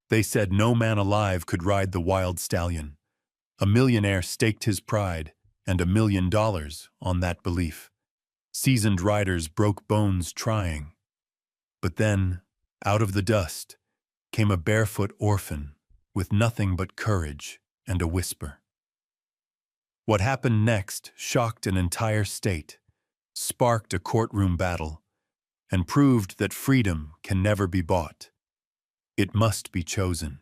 They said no man alive could ride the wild stallion. A millionaire staked his pride and $1 million on that belief. Seasoned riders broke bones trying. But then, out of the dust, came a barefoot orphan with nothing but courage and a whisper. What happened next shocked an entire state, sparked a courtroom battle, and proved that freedom can never be bought. It must be chosen.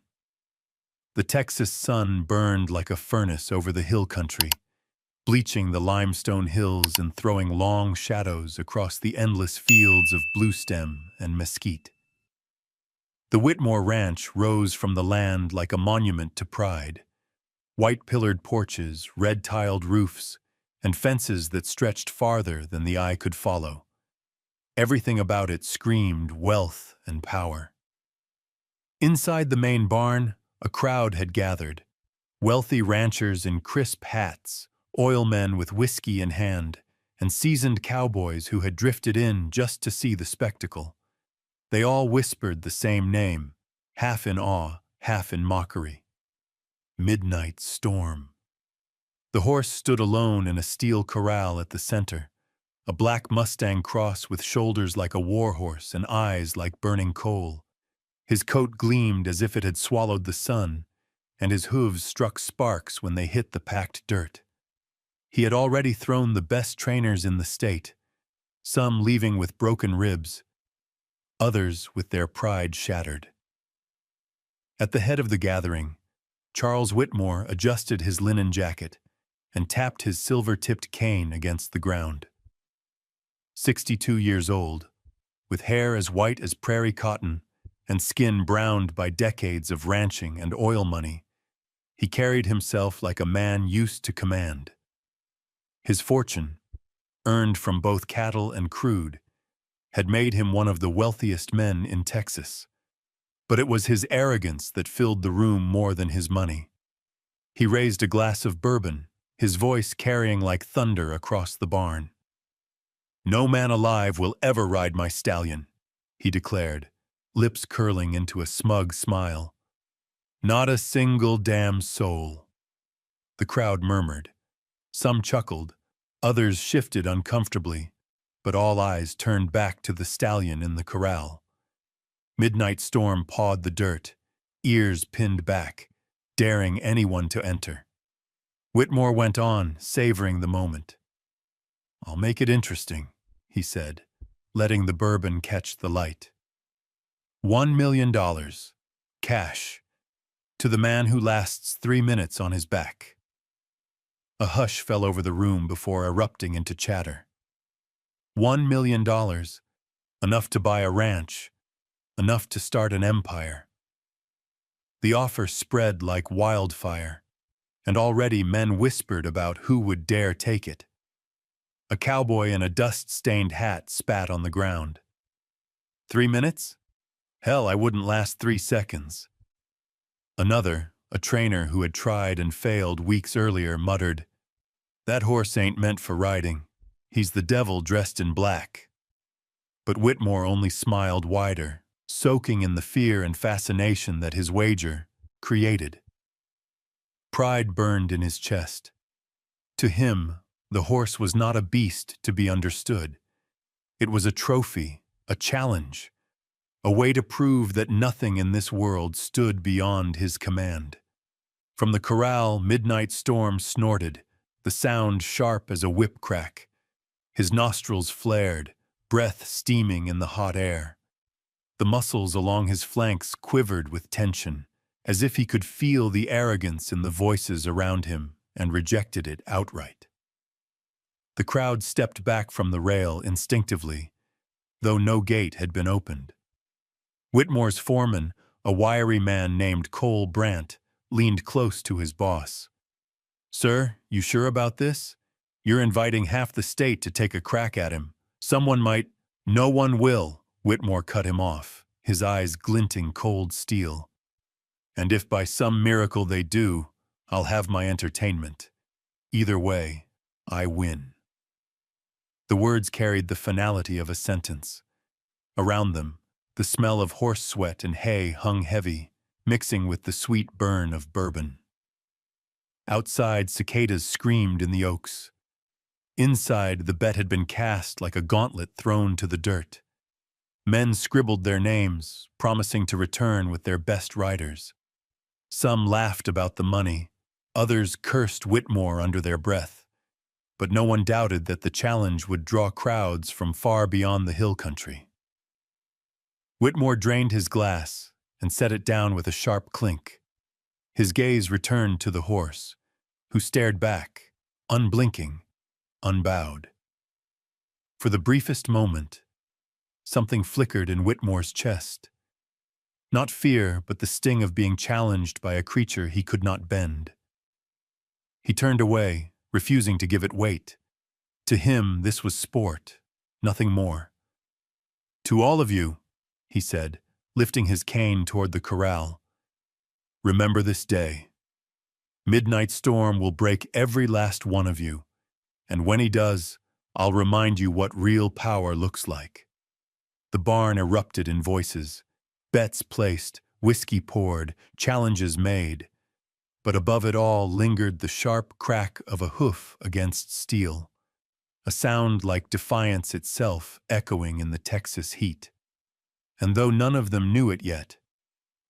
The Texas sun burned like a furnace over the hill country, bleaching the limestone hills and throwing long shadows across the endless fields of bluestem and mesquite. The Whitmore Ranch rose from the land like a monument to pride. White-pillared porches, red-tiled roofs, and fences that stretched farther than the eye could follow. Everything about it screamed wealth and power. Inside the main barn, a crowd had gathered. Wealthy ranchers in crisp hats, oil men with whiskey in hand, and seasoned cowboys who had drifted in just to see the spectacle. They all whispered the same name, half in awe, half in mockery. Midnight Storm. The horse stood alone in a steel corral at the center, a black Mustang cross with shoulders like a war horse and eyes like burning coal. His coat gleamed as if it had swallowed the sun, and his hooves struck sparks when they hit the packed dirt. He had already thrown the best trainers in the state, some leaving with broken ribs, others with their pride shattered. At the head of the gathering, Charles Whitmore adjusted his linen jacket and tapped his silver-tipped cane against the ground. 62 years old, with hair as white as prairie cotton and skin browned by decades of ranching and oil money, he carried himself like a man used to command. His fortune, earned from both cattle and crude, had made him one of the wealthiest men in Texas. But it was his arrogance that filled the room more than his money. He raised a glass of bourbon, his voice carrying like thunder across the barn. "No man alive will ever ride my stallion," he declared, lips curling into a smug smile. "Not a single damn soul." The crowd murmured. Some chuckled, others shifted uncomfortably, but all eyes turned back to the stallion in the corral. Midnight Storm pawed the dirt, ears pinned back, daring anyone to enter. Whitmore went on, savoring the moment. "I'll make it interesting," he said, letting the bourbon catch the light. $1 million, cash, to the man who lasts 3 minutes on his back. A hush fell over the room before erupting into chatter. $1 million, enough to buy a ranch, enough to start an empire. The offer spread like wildfire, and already men whispered about who would dare take it. A cowboy in a dust-stained hat spat on the ground. 3 minutes? Hell, I wouldn't last 3 seconds. Another, a trainer who had tried and failed weeks earlier, muttered, "That horse ain't meant for riding. He's the devil dressed in black." But Whitmore only smiled wider, soaking in the fear and fascination that his wager created. Pride burned in his chest. To him, the horse was not a beast to be understood. It was a trophy, a challenge, a way to prove that nothing in this world stood beyond his command. From the corral, Midnight Storm snorted, the sound sharp as a whip crack. His nostrils flared, breath steaming in the hot air. The muscles along his flanks quivered with tension, as if he could feel the arrogance in the voices around him and rejected it outright. The crowd stepped back from the rail instinctively, though no gate had been opened. Whitmore's foreman, a wiry man named Cole Brandt, leaned close to his boss. "Sir, you sure about this? You're inviting half the state to take a crack at him. Someone might—" "No one will," Whitmore cut him off, his eyes glinting cold steel. "And if by some miracle they do, I'll have my entertainment. Either way, I win." The words carried the finality of a sentence. Around them, the smell of horse sweat and hay hung heavy, mixing with the sweet burn of bourbon. Outside, cicadas screamed in the oaks. Inside, the bet had been cast like a gauntlet thrown to the dirt. Men scribbled their names, promising to return with their best riders. Some laughed about the money, others cursed Whitmore under their breath. But no one doubted that the challenge would draw crowds from far beyond the hill country. Whitmore drained his glass and set it down with a sharp clink. His gaze returned to the horse, who stared back, unblinking, unbowed. For the briefest moment, something flickered in Whitmore's chest. Not fear, but the sting of being challenged by a creature he could not bend. He turned away, refusing to give it weight. To him, this was sport, nothing more. "To all of you," he said, lifting his cane toward the corral, "remember this day. Midnight Storm will break every last one of you, and when he does, I'll remind you what real power looks like." The barn erupted in voices. Bets placed, whiskey poured, challenges made. But above it all lingered the sharp crack of a hoof against steel, a sound like defiance itself echoing in the Texas heat. And though none of them knew it yet,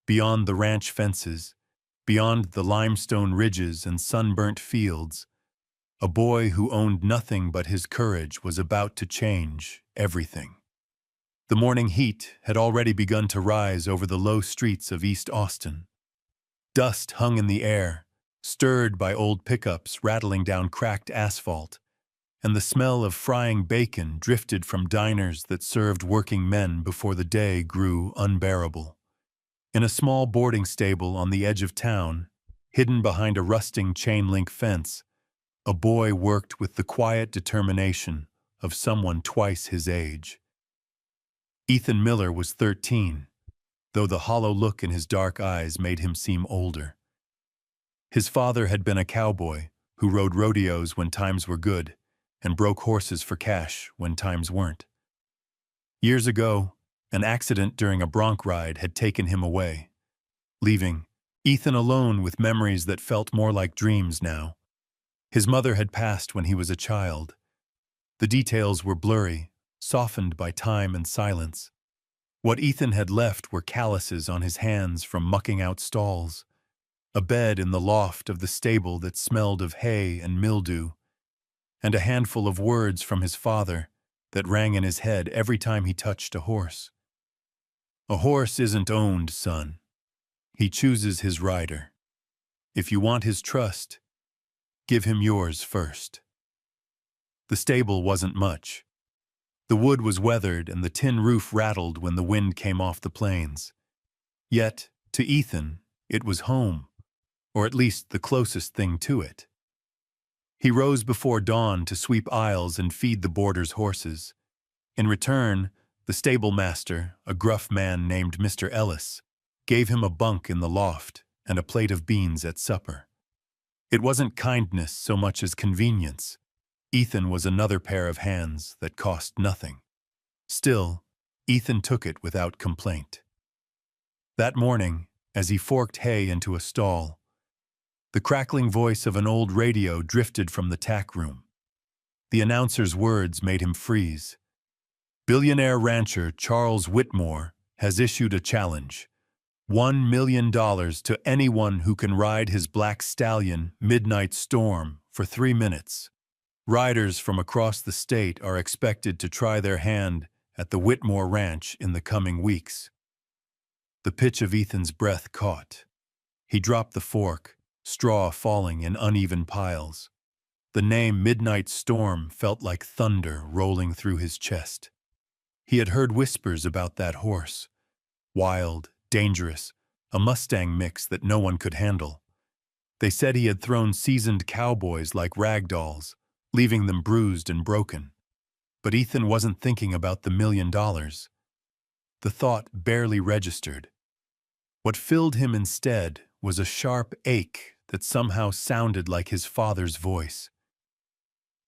beyond the ranch fences, beyond the limestone ridges and sunburnt fields, a boy who owned nothing but his courage was about to change everything. The morning heat had already begun to rise over the low streets of East Austin. Dust hung in the air, stirred by old pickups rattling down cracked asphalt, and the smell of frying bacon drifted from diners that served working men before the day grew unbearable. In a small boarding stable on the edge of town, hidden behind a rusting chain-link fence, a boy worked with the quiet determination of someone twice his age. Ethan Miller was 13, though the hollow look in his dark eyes made him seem older. His father had been a cowboy who rode rodeos when times were good and broke horses for cash when times weren't. Years ago, an accident during a bronc ride had taken him away, leaving Ethan alone with memories that felt more like dreams now. His mother had passed when he was a child. The details were blurry, softened by time and silence. What Ethan had left were calluses on his hands from mucking out stalls, a bed in the loft of the stable that smelled of hay and mildew, and a handful of words from his father that rang in his head every time he touched a horse. "A horse isn't owned, son. He chooses his rider. If you want his trust, give him yours first." The stable wasn't much. The wood was weathered and the tin roof rattled when the wind came off the plains. Yet, to Ethan, it was home, or at least the closest thing to it. He rose before dawn to sweep aisles and feed the boarders' horses. In return, the stable master, a gruff man named Mr. Ellis, gave him a bunk in the loft and a plate of beans at supper. It wasn't kindness so much as convenience. Ethan was another pair of hands that cost nothing. Still, Ethan took it without complaint. That morning, as he forked hay into a stall, the crackling voice of an old radio drifted from the tack room. The announcer's words made him freeze. "Billionaire rancher Charles Whitmore has issued a challenge. $1 million to anyone who can ride his black stallion, Midnight Storm, for 3 minutes. Riders from across the state are expected to try their hand at the Whitmore Ranch in the coming weeks." The pitch of Ethan's breath caught. He dropped the fork, straw falling in uneven piles. The name Midnight Storm felt like thunder rolling through his chest. He had heard whispers about that horse. Wild, dangerous, a Mustang mix that no one could handle. They said he had thrown seasoned cowboys like rag dolls, leaving them bruised and broken. But Ethan wasn't thinking about the $1 million. The thought barely registered. What filled him instead was a sharp ache that somehow sounded like his father's voice.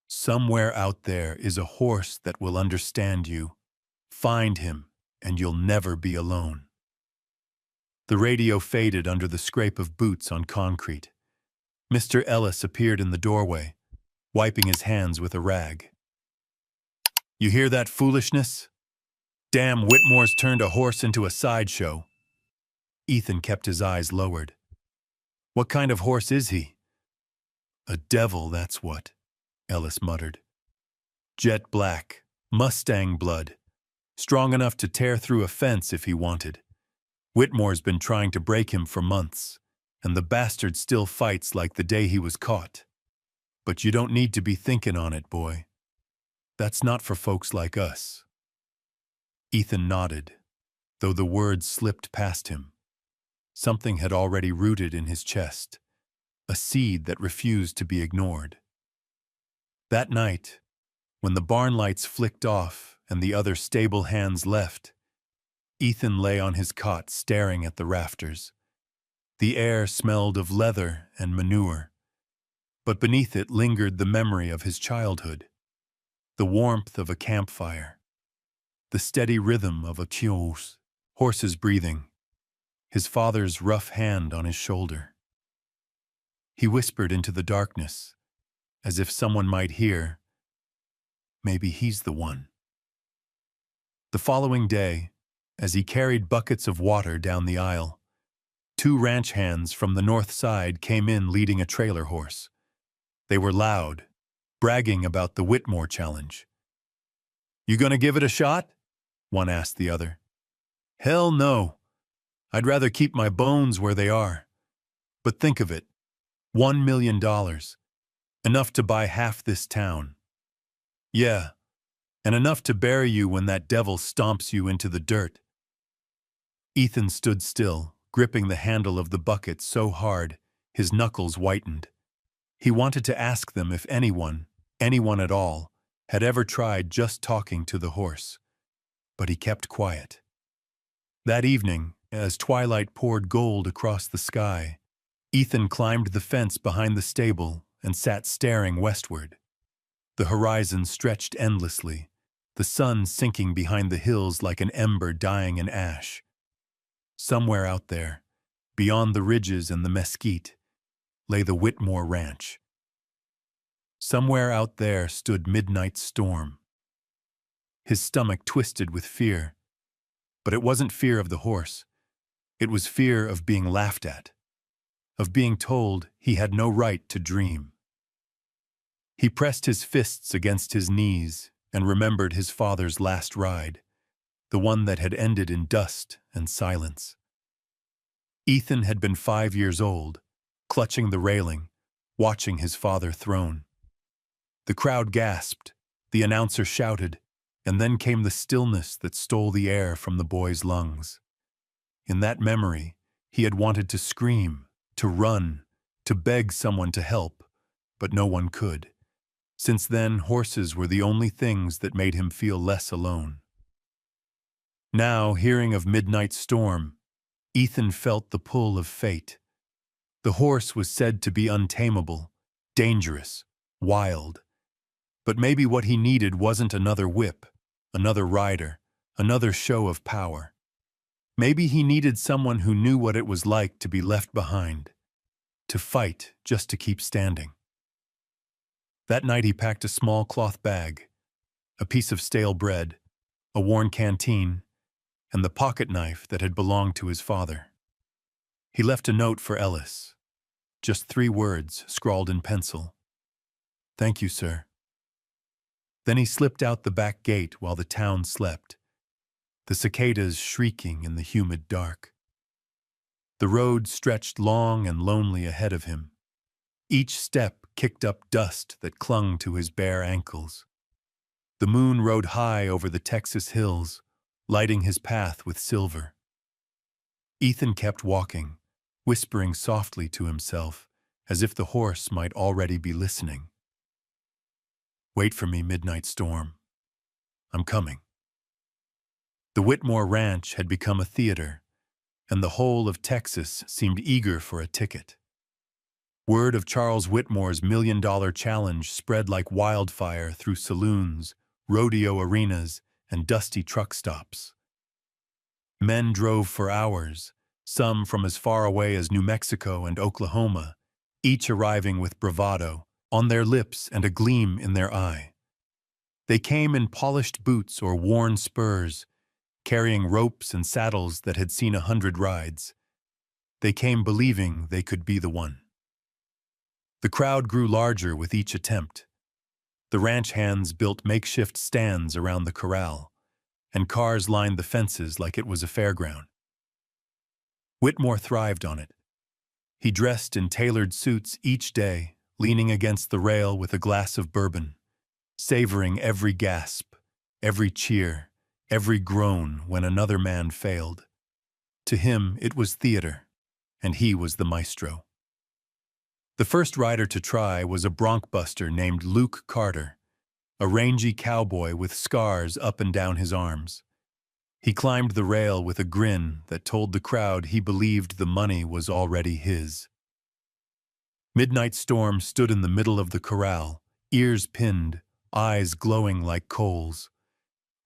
"Somewhere out there is a horse that will understand you. Find him, and you'll never be alone." The radio faded under the scrape of boots on concrete. Mr. Ellis appeared in the doorway, wiping his hands with a rag. "You hear that foolishness? Damn, Whitmore's turned a horse into a sideshow." Ethan kept his eyes lowered. "What kind of horse is he?" "A devil, that's what," Ellis muttered. "Jet black, Mustang blood, strong enough to tear through a fence if he wanted. Whitmore's been trying to break him for months, and the bastard still fights like the day he was caught. But you don't need to be thinking on it, boy. That's not for folks like us." Ethan nodded, though the words slipped past him. Something had already rooted in his chest, a seed that refused to be ignored. That night, when the barn lights flicked off and the other stable hands left, Ethan lay on his cot staring at the rafters. The air smelled of leather and manure, but beneath it lingered the memory of his childhood, the warmth of a campfire, the steady rhythm of a horse's breathing, his father's rough hand on his shoulder. He whispered into the darkness, as if someone might hear, "Maybe he's the one." The following day, as he carried buckets of water down the aisle, 2 ranch hands from the north side came in leading a trailer horse. They were loud, bragging about the Whitmore challenge. "You gonna give it a shot?" one asked the other. "Hell no. I'd rather keep my bones where they are. But think of it, $1 million, enough to buy half this town. Yeah, and enough to bury you when that devil stomps you into the dirt." Ethan stood still, gripping the handle of the bucket so hard his knuckles whitened. He wanted to ask them if anyone at all, had ever tried just talking to the horse. But he kept quiet. That evening, as twilight poured gold across the sky, Ethan climbed the fence behind the stable and sat staring westward. The horizon stretched endlessly, the sun sinking behind the hills like an ember dying in ash. Somewhere out there, beyond the ridges and the mesquite, lay the Whitmore Ranch. Somewhere out there stood Midnight Storm. His stomach twisted with fear, but it wasn't fear of the horse. It was fear of being laughed at, of being told he had no right to dream. He pressed his fists against his knees and remembered his father's last ride, the one that had ended in dust and silence. Ethan had been 5 years old, clutching the railing, watching his father thrown. The crowd gasped, the announcer shouted, and then came the stillness that stole the air from the boy's lungs. In that memory, he had wanted to scream, to run, to beg someone to help, but no one could. Since then, horses were the only things that made him feel less alone. Now, hearing of Midnight Storm, Ethan felt the pull of fate. The horse was said to be untamable, dangerous, wild. But maybe what he needed wasn't another whip, another rider, another show of power. Maybe he needed someone who knew what it was like to be left behind, to fight just to keep standing. That night he packed a small cloth bag, a piece of stale bread, a worn canteen, and the pocket knife that had belonged to his father. He left a note for Ellis, just 3 words scrawled in pencil. "Thank you, sir." Then he slipped out the back gate while the town slept, the cicadas shrieking in the humid dark. The road stretched long and lonely ahead of him. Each step kicked up dust that clung to his bare ankles. The moon rode high over the Texas hills, lighting his path with silver. Ethan kept walking, whispering softly to himself, as if the horse might already be listening. "Wait for me, Midnight Storm. I'm coming." The Whitmore Ranch had become a theater, and the whole of Texas seemed eager for a ticket. Word of Charles Whitmore's $1 million challenge spread like wildfire through saloons, rodeo arenas, and dusty truck stops. Men drove for hours, some from as far away as New Mexico and Oklahoma, each arriving with bravado on their lips and a gleam in their eye. They came in polished boots or worn spurs, carrying ropes and saddles that had seen 100 rides. They came believing they could be the one. The crowd grew larger with each attempt. The ranch hands built makeshift stands around the corral, and cars lined the fences like it was a fairground. Whitmore thrived on it. He dressed in tailored suits each day, leaning against the rail with a glass of bourbon, savoring every gasp, every cheer, every groan when another man failed. To him, it was theater, and he was the maestro. The first rider to try was a bronc-buster named Luke Carter, a rangy cowboy with scars up and down his arms. He climbed the rail with a grin that told the crowd he believed the money was already his. Midnight Storm stood in the middle of the corral, ears pinned, eyes glowing like coals.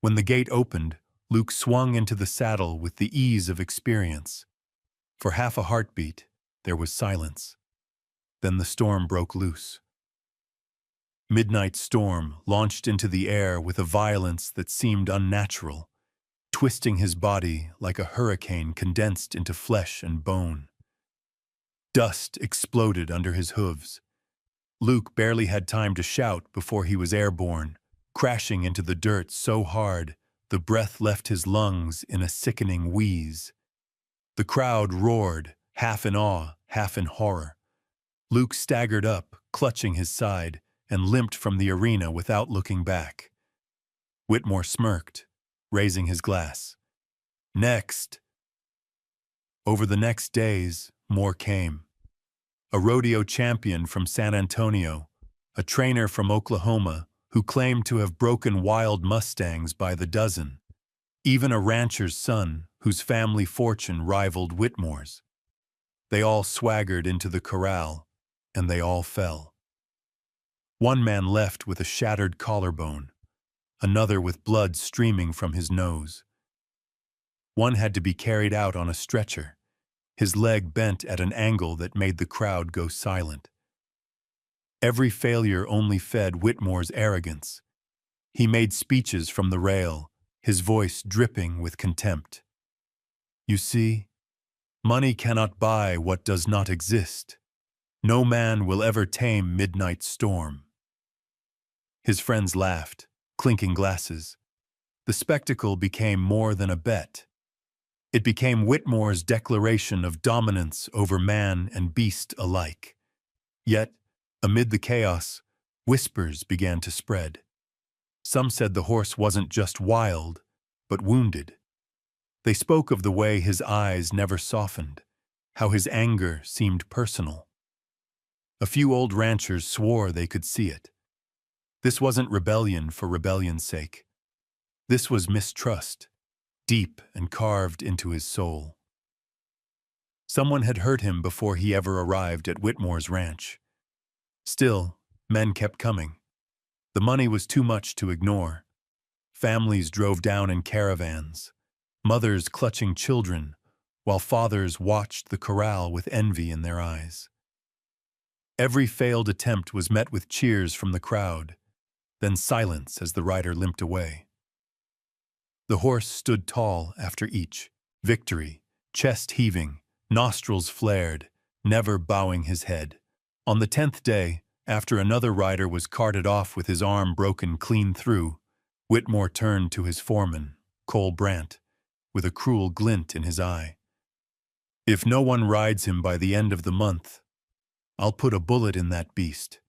When the gate opened, Luke swung into the saddle with the ease of experience. For half a heartbeat, there was silence. Then the storm broke loose. Midnight Storm launched into the air with a violence that seemed unnatural, twisting his body like a hurricane condensed into flesh and bone. Dust exploded under his hooves. Luke barely had time to shout before he was airborne, crashing into the dirt so hard the breath left his lungs in a sickening wheeze. The crowd roared, half in awe, half in horror. Luke staggered up, clutching his side, and limped from the arena without looking back. Whitmore smirked, raising his glass. Next! Over the next days, more came. A rodeo champion from San Antonio, a trainer from Oklahoma who claimed to have broken wild mustangs by the dozen, even a rancher's son whose family fortune rivaled Whitmore's. They all swaggered into the corral, and they all fell. One man left with a shattered collarbone, another with blood streaming from his nose. One had to be carried out on a stretcher, his leg bent at an angle that made the crowd go silent. Every failure only fed Whitmore's arrogance. He made speeches from the rail, his voice dripping with contempt. You see, money cannot buy what does not exist. No man will ever tame Midnight Storm. His friends laughed, clinking glasses. The spectacle became more than a bet. It became Whitmore's declaration of dominance over man and beast alike. Yet, amid the chaos, whispers began to spread. Some said the horse wasn't just wild, but wounded. They spoke of the way his eyes never softened, how his anger seemed personal. A few old ranchers swore they could see it. This wasn't rebellion for rebellion's sake. This was mistrust, deep and carved into his soul. Someone had hurt him before he ever arrived at Whitmore's ranch. Still, men kept coming. The money was too much to ignore. Families drove down in caravans, mothers clutching children, while fathers watched the corral with envy in their eyes. Every failed attempt was met with cheers from the crowd, then silence as the rider limped away. The horse stood tall after each, victory, chest heaving, nostrils flared, never bowing his head. On the 10th day, after another rider was carted off with his arm broken clean through, Whitmore turned to his foreman, Cole Brandt, with a cruel glint in his eye. If no one rides him by the end of the month, I'll put a bullet in that beast.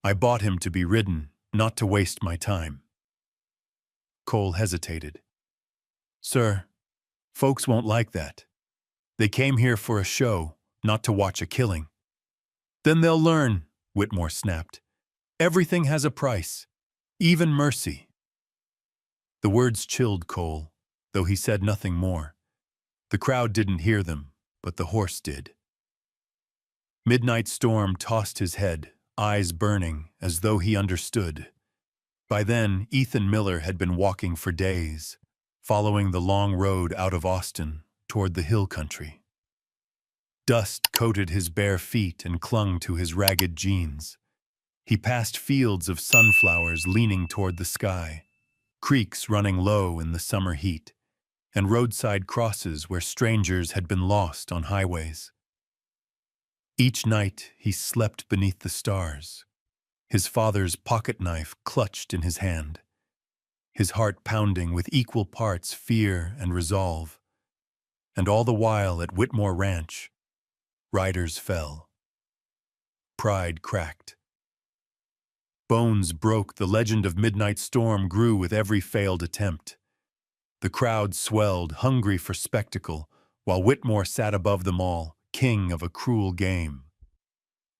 I bought him to be ridden, not to waste my time. Cole hesitated. Sir, folks won't like that. They came here for a show, not to watch a killing. Then they'll learn, Whitmore snapped. Everything has a price, even mercy. The words chilled Cole, though he said nothing more. The crowd didn't hear them, but the horse did. Midnight Storm tossed his head, eyes burning, as though he understood. By then, Ethan Miller had been walking for days, following the long road out of Austin toward the hill country. Dust coated his bare feet and clung to his ragged jeans. He passed fields of sunflowers leaning toward the sky, creeks running low in the summer heat, and roadside crosses where strangers had been lost on highways. Each night he slept beneath the stars, his father's pocket knife clutched in his hand, his heart pounding with equal parts fear and resolve. And all the while at Whitmore Ranch, riders fell. Pride cracked. Bones broke, the legend of Midnight Storm grew with every failed attempt. The crowd swelled, hungry for spectacle, while Whitmore sat above them all, king of a cruel game.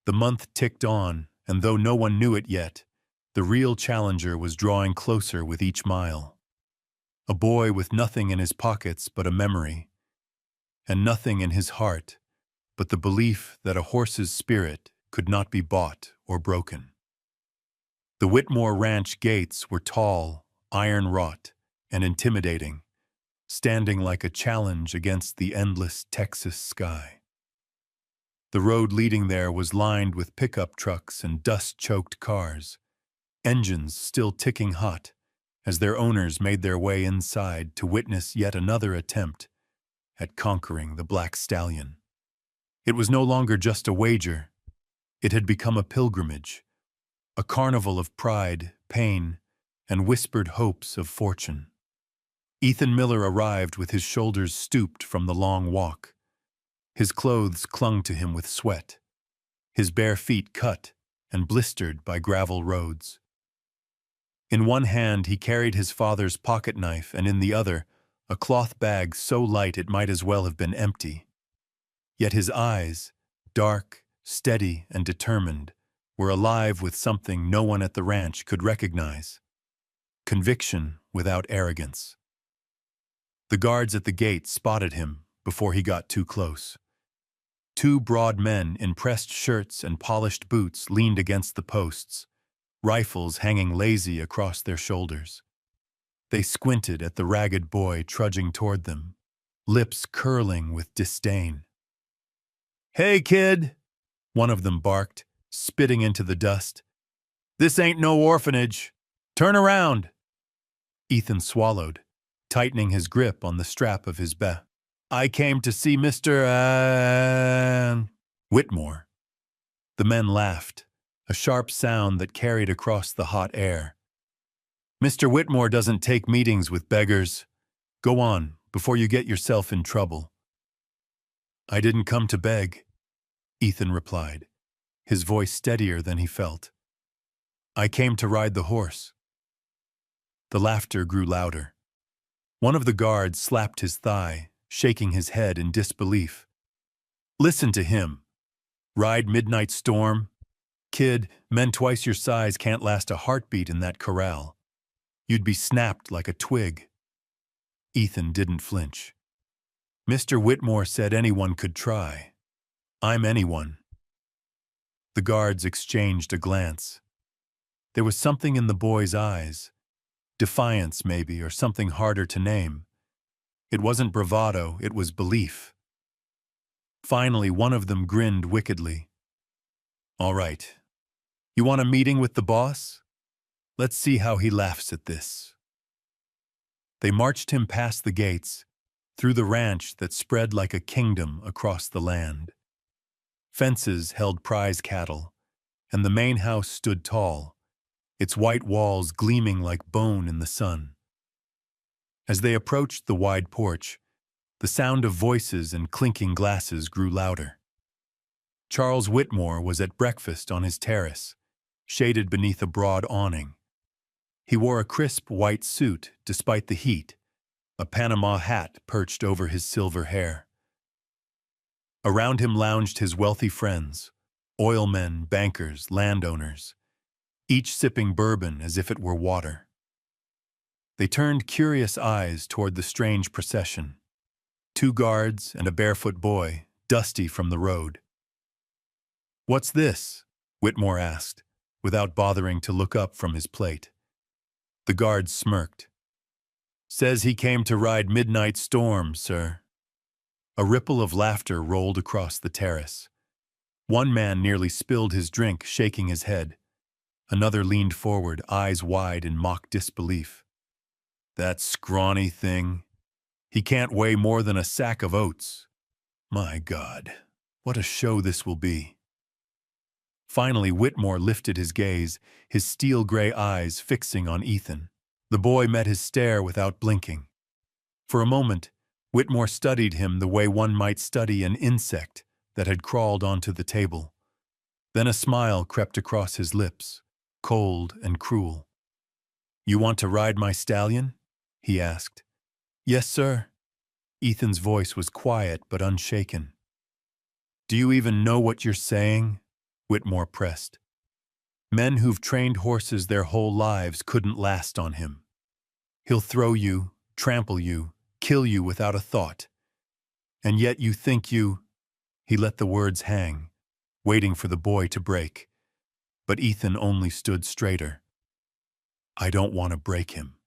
The month ticked on, and though no one knew it yet, the real challenger was drawing closer with each mile. A boy with nothing in his pockets but a memory, and nothing in his heart but the belief that a horse's spirit could not be bought or broken. The Whitmore Ranch gates were tall, iron-wrought, and intimidating, standing like a challenge against the endless Texas sky. The road leading there was lined with pickup trucks and dust-choked cars, engines still ticking hot as their owners made their way inside to witness yet another attempt at conquering the Black Stallion. It was no longer just a wager. It had become a pilgrimage, a carnival of pride, pain, and whispered hopes of fortune. Ethan Miller arrived with his shoulders stooped from the long walk. His clothes clung to him with sweat, his bare feet cut and blistered by gravel roads. In one hand he carried his father's pocket knife, and in the other, a cloth bag so light it might as well have been empty. Yet his eyes, dark, steady, and determined, were alive with something no one at the ranch could recognize: conviction without arrogance. The guards at the gate spotted him before he got too close. Two broad men in pressed shirts and polished boots leaned against the posts, rifles hanging lazy across their shoulders. They squinted at the ragged boy trudging toward them, lips curling with disdain. "Hey, kid," one of them barked, spitting into the dust. "This ain't no orphanage. Turn around." Ethan swallowed, tightening his grip on the strap of his belt. "I came to see Mr. Whitmore." The men laughed, a sharp sound that carried across the hot air. "Mr. Whitmore doesn't take meetings with beggars. Go on, before you get yourself in trouble." "I didn't come to beg," Ethan replied, his voice steadier than he felt. "I came to ride the horse." The laughter grew louder. One of the guards slapped his thigh, shaking his head in disbelief. "Listen to him. Ride Midnight Storm? Kid, men twice your size can't last a heartbeat in that corral. You'd be snapped like a twig." Ethan didn't flinch. "Mr. Whitmore said anyone could try. I'm anyone." The guards exchanged a glance. There was something in the boy's eyes, defiance maybe, or something harder to name. It wasn't bravado, it was belief. Finally, one of them grinned wickedly. "All right. You want a meeting with the boss? Let's see how he laughs at this." They marched him past the gates, through the ranch that spread like a kingdom across the land. Fences held prize cattle, and the main house stood tall, its white walls gleaming like bone in the sun. As they approached the wide porch, the sound of voices and clinking glasses grew louder. Charles Whitmore was at breakfast on his terrace, shaded beneath a broad awning. He wore a crisp white suit despite the heat, a Panama hat perched over his silver hair. Around him lounged his wealthy friends, oilmen, bankers, landowners, each sipping bourbon as if it were water. They turned curious eyes toward the strange procession. Two guards and a barefoot boy, dusty from the road. "What's this?" Whitmore asked, without bothering to look up from his plate. The guard smirked. "Says he came to ride Midnight Storm, sir." A ripple of laughter rolled across the terrace. One man nearly spilled his drink, shaking his head. Another leaned forward, eyes wide in mock disbelief. That scrawny thing. He can't weigh more than a sack of oats. My God, what a show this will be. Finally, Whitmore lifted his gaze, his steel-gray eyes fixing on Ethan. The boy met his stare without blinking. For a moment, Whitmore studied him the way one might study an insect that had crawled onto the table. Then a smile crept across his lips, cold and cruel. "You want to ride my stallion?" he asked. "Yes, sir." Ethan's voice was quiet but unshaken. "Do you even know what you're saying?" Whitmore pressed. "Men who've trained horses their whole lives couldn't last on him. He'll throw you, trample you, kill you without a thought. And yet you think you—" He let the words hang, waiting for the boy to break. But Ethan only stood straighter. "I don't want to break him.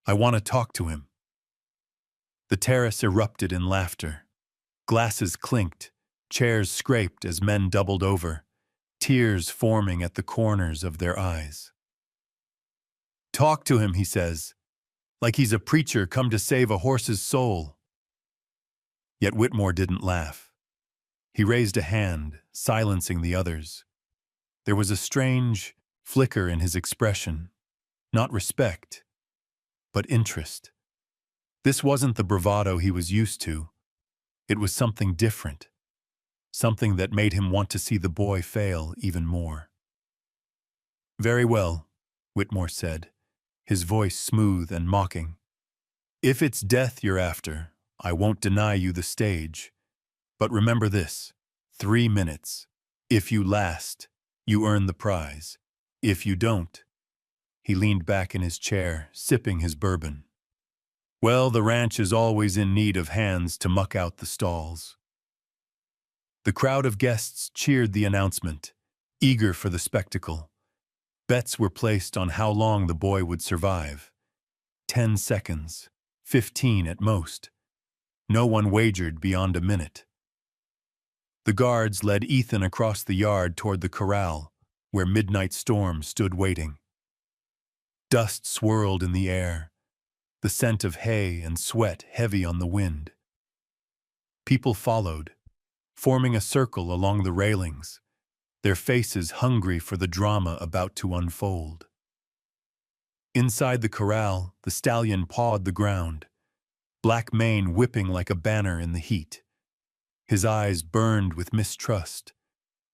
I want to talk to him." The terrace erupted in laughter. Glasses clinked, chairs scraped as men doubled over, tears forming at the corners of their eyes. "Talk to him," he says, "like he's a preacher come to save a horse's soul." Yet Whitmore didn't laugh. He raised a hand, silencing the others. There was a strange flicker in his expression, not respect, but interest. This wasn't the bravado he was used to. It was something different, something that made him want to see the boy fail even more. "Very well," Whitmore said, his voice smooth and mocking. "If it's death you're after, I won't deny you the stage. But remember this, 3 minutes. If you last, you earn the prize. If you don't—" He leaned back in his chair, sipping his bourbon. "Well, the ranch is always in need of hands to muck out the stalls." The crowd of guests cheered the announcement, eager for the spectacle. Bets were placed on how long the boy would survive. 10 seconds, 15 at most. No one wagered beyond a minute. The guards led Ethan across the yard toward the corral, where Midnight Storm stood waiting. Dust swirled in the air, the scent of hay and sweat heavy on the wind. People followed, forming a circle along the railings, their faces hungry for the drama about to unfold. Inside the corral, the stallion pawed the ground, black mane whipping like a banner in the heat. His eyes burned with mistrust,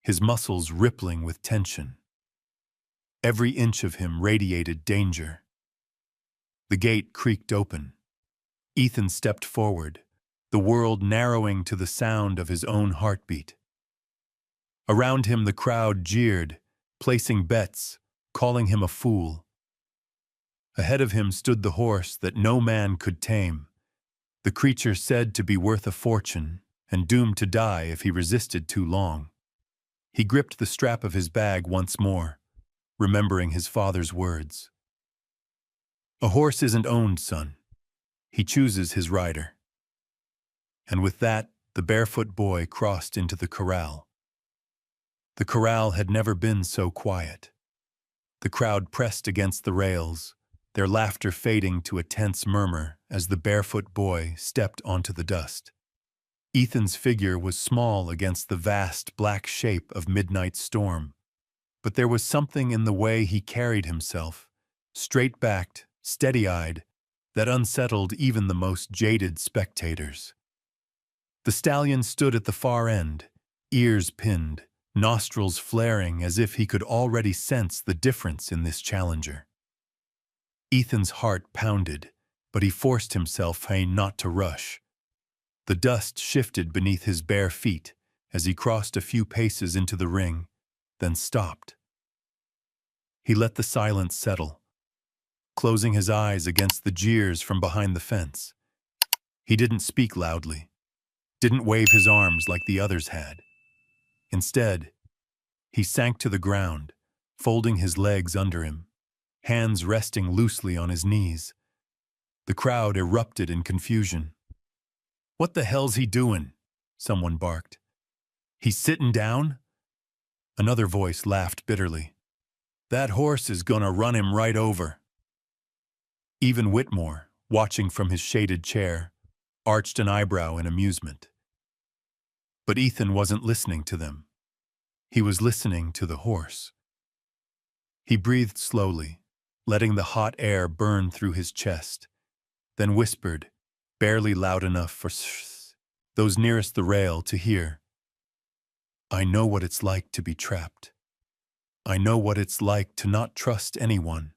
his muscles rippling with tension. Every inch of him radiated danger. The gate creaked open. Ethan stepped forward, the world narrowing to the sound of his own heartbeat. Around him the crowd jeered, placing bets, calling him a fool. Ahead of him stood the horse that no man could tame, the creature said to be worth a fortune and doomed to die if he resisted too long. He gripped the strap of his bag once more, remembering his father's words. "A horse isn't owned, son. He chooses his rider." And with that, the barefoot boy crossed into the corral. The corral had never been so quiet. The crowd pressed against the rails, their laughter fading to a tense murmur as the barefoot boy stepped onto the dust. Ethan's figure was small against the vast black shape of Midnight Storm, but there was something in the way he carried himself, straight-backed, steady-eyed, that unsettled even the most jaded spectators. The stallion stood at the far end, ears pinned, nostrils flaring as if he could already sense the difference in this challenger. Ethan's heart pounded, but he forced himself not to rush. The dust shifted beneath his bare feet as he crossed a few paces into the ring, then stopped. He let the silence settle, closing his eyes against the jeers from behind the fence. He didn't speak loudly, didn't wave his arms like the others had. Instead, he sank to the ground, folding his legs under him, hands resting loosely on his knees. The crowd erupted in confusion. "What the hell's he doing?" someone barked. "He's sitting down?" Another voice laughed bitterly. "That horse is gonna run him right over." Even Whitmore, watching from his shaded chair, arched an eyebrow in amusement. But Ethan wasn't listening to them. He was listening to the horse. He breathed slowly, letting the hot air burn through his chest, then whispered, barely loud enough for those nearest the rail to hear. "I know what it's like to be trapped. I know what it's like to not trust anyone.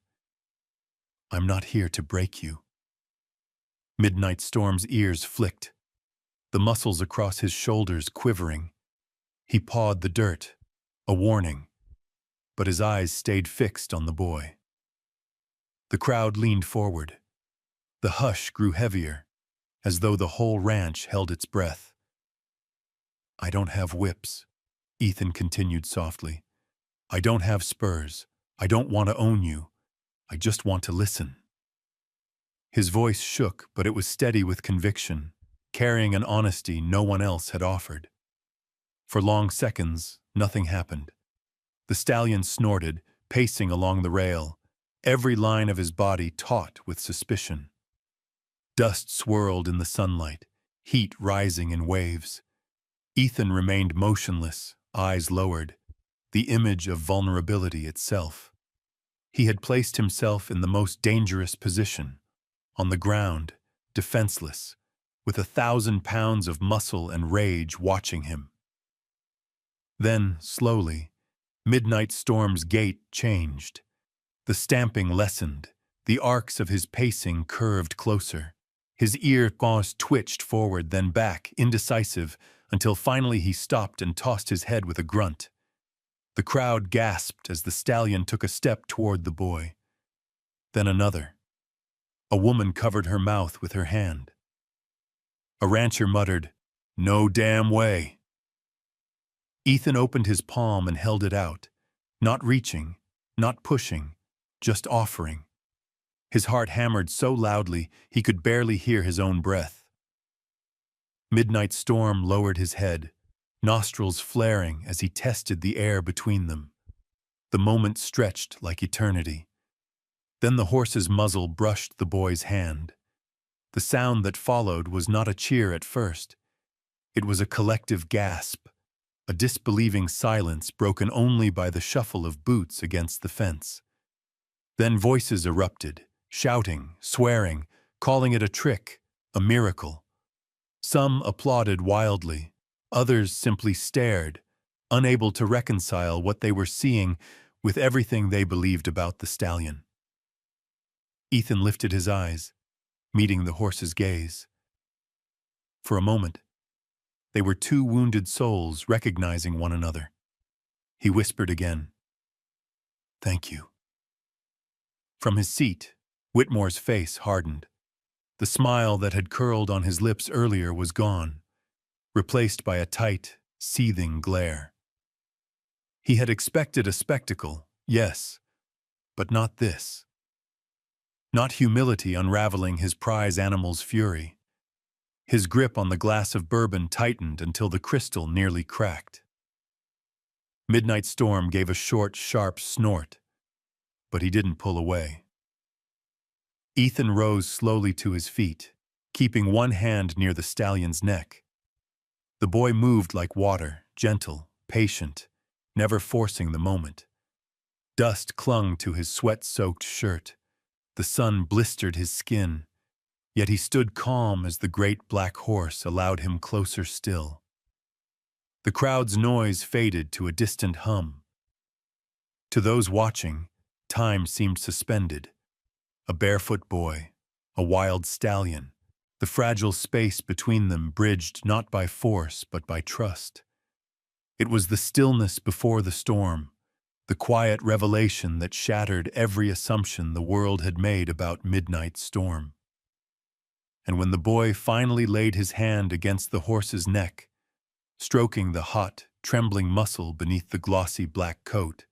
I'm not here to break you." Midnight Storm's ears flicked, the muscles across his shoulders quivering. He pawed the dirt, a warning, but his eyes stayed fixed on the boy. The crowd leaned forward. The hush grew heavier, as though the whole ranch held its breath. "I don't have whips," Ethan continued softly. "I don't have spurs. I don't want to own you. I just want to listen." His voice shook, but it was steady with conviction, carrying an honesty no one else had offered. For long seconds, nothing happened. The stallion snorted, pacing along the rail, every line of his body taut with suspicion. Dust swirled in the sunlight, heat rising in waves. Ethan remained motionless, eyes lowered, the image of vulnerability itself. He had placed himself in the most dangerous position, on the ground, defenseless, with 1,000 pounds of muscle and rage watching him. Then, slowly, Midnight Storm's gait changed. The stamping lessened, the arcs of his pacing curved closer. His ear paws twitched forward, then back, indecisive, until finally he stopped and tossed his head with a grunt. The crowd gasped as the stallion took a step toward the boy. Then another. A woman covered her mouth with her hand. A rancher muttered, "No damn way." Ethan opened his palm and held it out, not reaching, not pushing, just offering. His heart hammered so loudly he could barely hear his own breath. Midnight Storm lowered his head, nostrils flaring as he tested the air between them. The moment stretched like eternity. Then the horse's muzzle brushed the boy's hand. The sound that followed was not a cheer at first. It was a collective gasp, a disbelieving silence broken only by the shuffle of boots against the fence. Then voices erupted, shouting, swearing, calling it a trick, a miracle. Some applauded wildly, others simply stared, unable to reconcile what they were seeing with everything they believed about the stallion. Ethan lifted his eyes, meeting the horse's gaze. For a moment, they were two wounded souls recognizing one another. He whispered again, "Thank you." From his seat, Whitmore's face hardened. The smile that had curled on his lips earlier was gone, replaced by a tight, seething glare. He had expected a spectacle, yes, but not this. Not humility unraveling his prize animal's fury. His grip on the glass of bourbon tightened until the crystal nearly cracked. Midnight Storm gave a short, sharp snort, but he didn't pull away. Ethan rose slowly to his feet, keeping one hand near the stallion's neck. The boy moved like water, gentle, patient, never forcing the moment. Dust clung to his sweat-soaked shirt. The sun blistered his skin, yet he stood calm as the great black horse allowed him closer still. The crowd's noise faded to a distant hum. To those watching, time seemed suspended. A barefoot boy, a wild stallion, the fragile space between them bridged not by force but by trust. It was the stillness before the storm, the quiet revelation that shattered every assumption the world had made about Midnight Storm. And when the boy finally laid his hand against the horse's neck, stroking the hot, trembling muscle beneath the glossy black coat,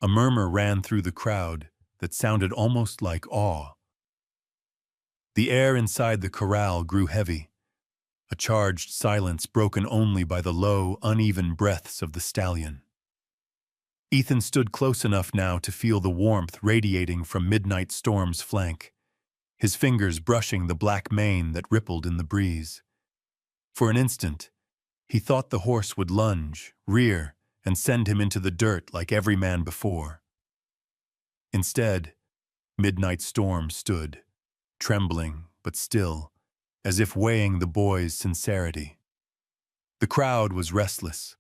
a murmur ran through the crowd that sounded almost like awe. The air inside the corral grew heavy. a charged silence broken only by the low, uneven breaths of the stallion. Ethan stood close enough now to feel the warmth radiating from Midnight Storm's flank, his fingers brushing the black mane that rippled in the breeze. For an instant, he thought the horse would lunge, rear, and send him into the dirt like every man before. Instead, Midnight Storm stood, trembling but still, as if weighing the boy's sincerity. The crowd was restless.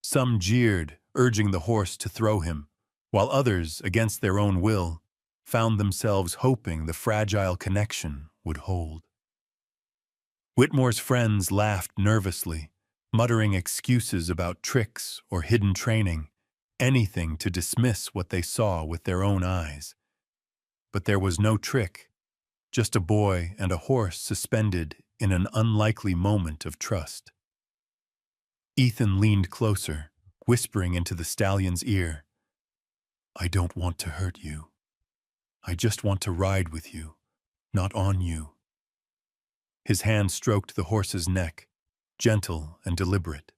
Some jeered, urging the horse to throw him, while others, against their own will, found themselves hoping the fragile connection would hold. Whitmore's friends laughed nervously, muttering excuses about tricks or hidden training, anything to dismiss what they saw with their own eyes. But there was no trick, just a boy and a horse suspended in an unlikely moment of trust. Ethan leaned closer, whispering into the stallion's ear, "I don't want to hurt you. I just want to ride with you, not on you." His hand stroked the horse's neck, gentle and deliberate.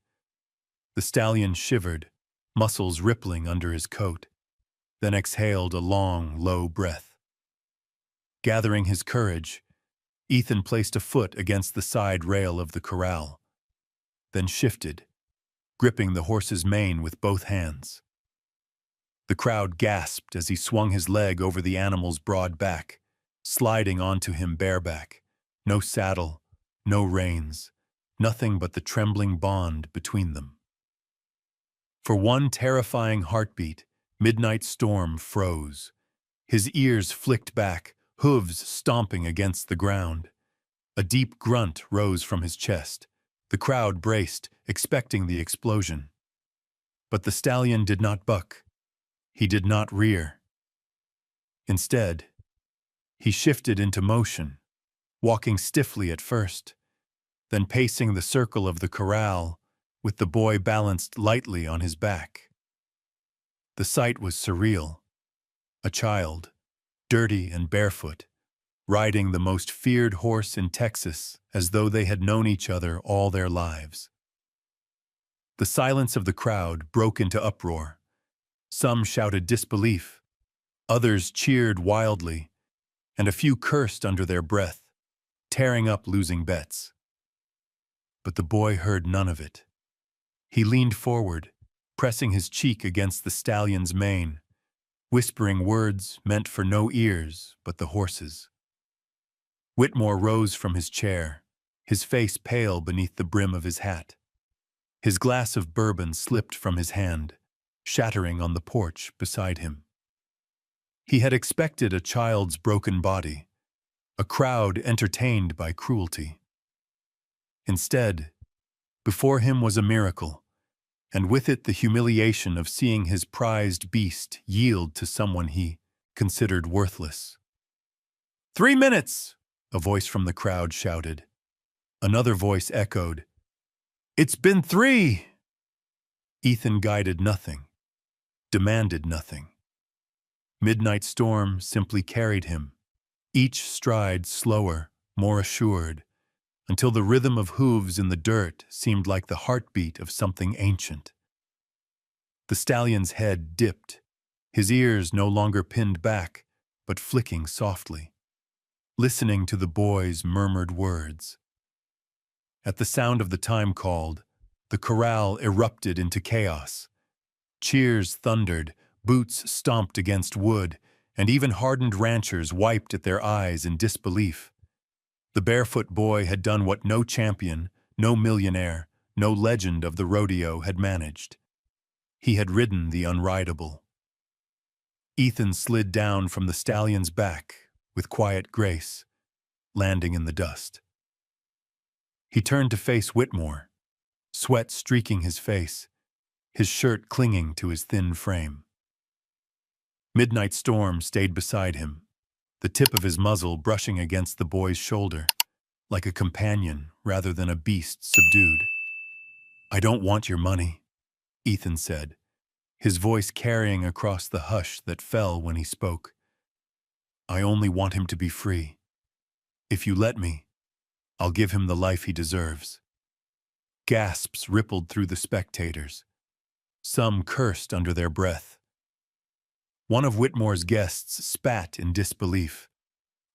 The stallion shivered, muscles rippling under his coat, then exhaled a long, low breath. Gathering his courage, Ethan placed a foot against the side rail of the corral, then shifted, gripping the horse's mane with both hands. The crowd gasped as he swung his leg over the animal's broad back, sliding onto him bareback. No saddle, no reins, nothing but the trembling bond between them. For one terrifying heartbeat, Midnight Storm froze. His ears flicked back, hooves stomping against the ground. A deep grunt rose from his chest. The crowd braced, expecting the explosion. But the stallion did not buck. He did not rear. Instead, he shifted into motion, walking stiffly at first, then pacing the circle of the corral with the boy balanced lightly on his back. The sight was surreal. A child, dirty and barefoot, riding the most feared horse in Texas as though they had known each other all their lives. The silence of the crowd broke into uproar. Some shouted disbelief, others cheered wildly, and a few cursed under their breath, tearing up losing bets. But the boy heard none of it. He leaned forward, pressing his cheek against the stallion's mane, whispering words meant for no ears but the horse's. Whitmore rose from his chair, his face pale beneath the brim of his hat. His glass of bourbon slipped from his hand, shattering on the porch beside him. He had expected a child's broken body, a crowd entertained by cruelty. Instead, before him was a miracle, and with it the humiliation of seeing his prized beast yield to someone he considered worthless. 3 minutes! A voice from the crowd shouted. Another voice echoed, "It's been 3!" Ethan guided nothing, demanded nothing. Midnight Storm simply carried him, each stride slower, more assured, until the rhythm of hooves in the dirt seemed like the heartbeat of something ancient. The stallion's head dipped, his ears no longer pinned back, but flicking softly, listening to the boy's murmured words. At the sound of the time called, the corral erupted into chaos. Cheers thundered, boots stomped against wood, and even hardened ranchers wiped at their eyes in disbelief. The barefoot boy had done what no champion, no millionaire, no legend of the rodeo had managed. He had ridden the unrideable. Ethan slid down from the stallion's back with quiet grace, landing in the dust. He turned to face Whitmore, sweat streaking his face, his shirt clinging to his thin frame. Midnight Storm stayed beside him, the tip of his muzzle brushing against the boy's shoulder, like a companion rather than a beast subdued. "I don't want your money," Ethan said, his voice carrying across the hush that fell when he spoke. "I only want him to be free. If you let me, I'll give him the life he deserves." Gasps rippled through the spectators. Some cursed under their breath. One of Whitmore's guests spat in disbelief.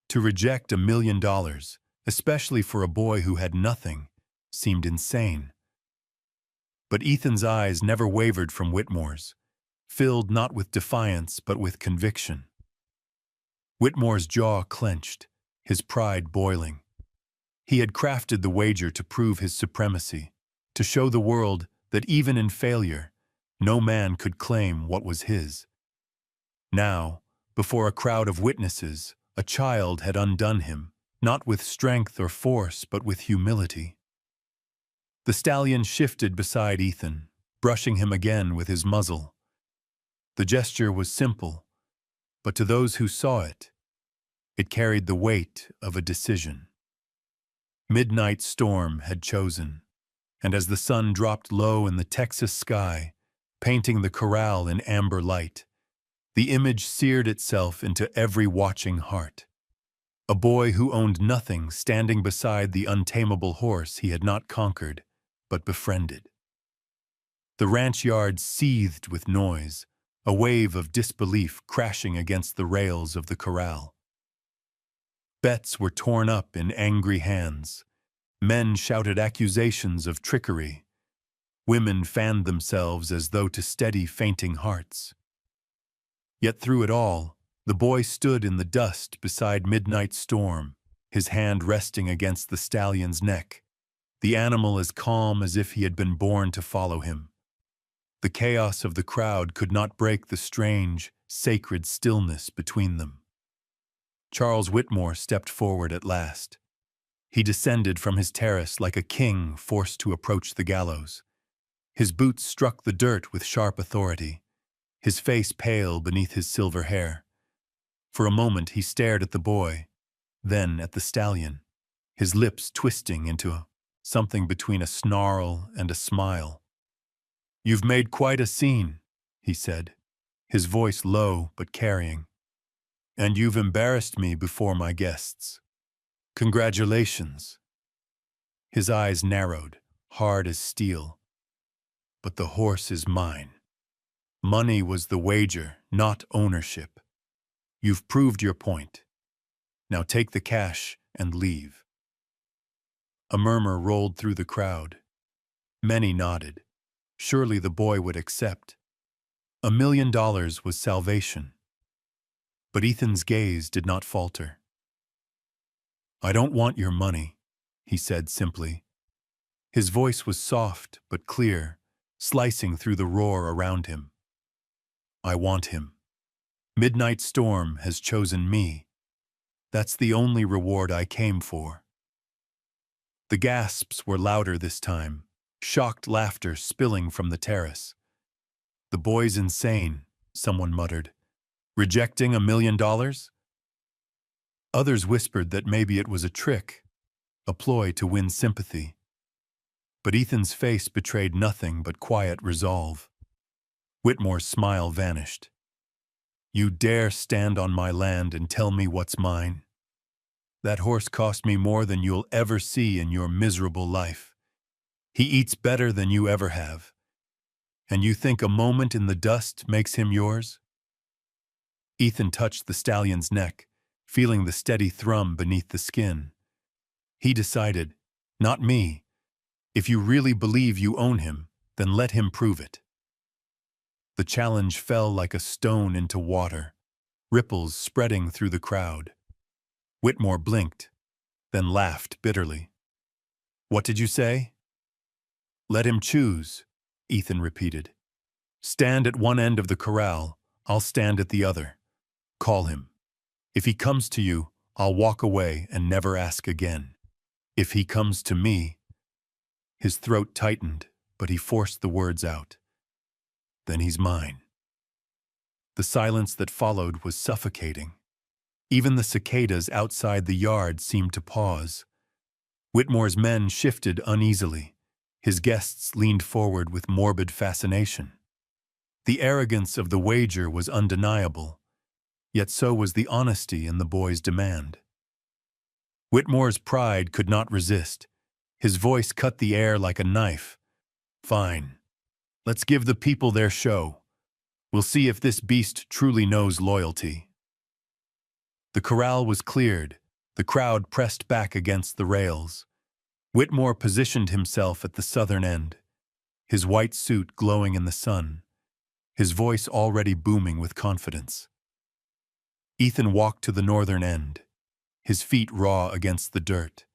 To reject $1 million, especially for a boy who had nothing, seemed insane. But Ethan's eyes never wavered from Whitmore's, filled not with defiance but with conviction. Whitmore's jaw clenched, his pride boiling. He had crafted the wager to prove his supremacy, to show the world that even in failure, no man could claim what was his. Now, before a crowd of witnesses, a child had undone him, not with strength or force, but with humility. The stallion shifted beside Ethan, brushing him again with his muzzle. The gesture was simple, but to those who saw it, it carried the weight of a decision. Midnight storm had chosen, and as the sun dropped low in the Texas sky, painting the corral in amber light, the image seared itself into every watching heart. A boy who owned nothing standing beside the untamable horse he had not conquered, but befriended. The ranch yard seethed with noise, a wave of disbelief crashing against the rails of the corral. Bets were torn up in angry hands. Men shouted accusations of trickery. Women fanned themselves as though to steady fainting hearts. Yet through it all, the boy stood in the dust beside Midnight Storm, his hand resting against the stallion's neck, the animal as calm as if he had been born to follow him. The chaos of the crowd could not break the strange, sacred stillness between them. Charles Whitmore stepped forward at last. He descended from his terrace like a king forced to approach the gallows. His boots struck the dirt with sharp authority, his face pale beneath his silver hair. For a moment he stared at the boy, then at the stallion, his lips twisting into something between a snarl and a smile. "You've made quite a scene," he said, his voice low but carrying. "And you've embarrassed me before my guests. Congratulations." His eyes narrowed, hard as steel. "But the horse is mine. Money was the wager, not ownership. You've proved your point. Now take the cash and leave." A murmur rolled through the crowd. Many nodded. Surely the boy would accept. $1 million was salvation. But Ethan's gaze did not falter. "I don't want your money," he said simply. His voice was soft but clear, slicing through the roar around him. "I want him. Midnight Storm has chosen me. That's the only reward I came for." The gasps were louder this time, shocked laughter spilling from the terrace. "The boy's insane," someone muttered. "Rejecting $1 million?" Others whispered that maybe it was a trick, a ploy to win sympathy. But Ethan's face betrayed nothing but quiet resolve. Whitmore's smile vanished. "You dare stand on my land and tell me what's mine? That horse cost me more than you'll ever see in your miserable life. He eats better than you ever have. And you think a moment in the dust makes him yours?" Ethan touched the stallion's neck, feeling the steady thrum beneath the skin. He decided, "Not me. If you really believe you own him, then let him prove it." The challenge fell like a stone into water, ripples spreading through the crowd. Whitmore blinked, then laughed bitterly. "What did you say?" "Let him choose," Ethan repeated. "Stand at one end of the corral, I'll stand at the other. Call him. If he comes to you, I'll walk away and never ask again. If he comes to me—" His throat tightened, but he forced the words out. "Then he's mine." The silence that followed was suffocating. Even the cicadas outside the yard seemed to pause. Whitmore's men shifted uneasily. His guests leaned forward with morbid fascination. The arrogance of the wager was undeniable, yet so was the honesty in the boy's demand. Whitmore's pride could not resist. His voice cut the air like a knife. Fine. Let's give the people their show. We'll see if this beast truly knows loyalty. The corral was cleared. The crowd pressed back against the rails. Whitmore positioned himself at the southern end, his white suit glowing in the sun, his voice already booming with confidence. Ethan walked to the northern end, his feet raw against the dirt,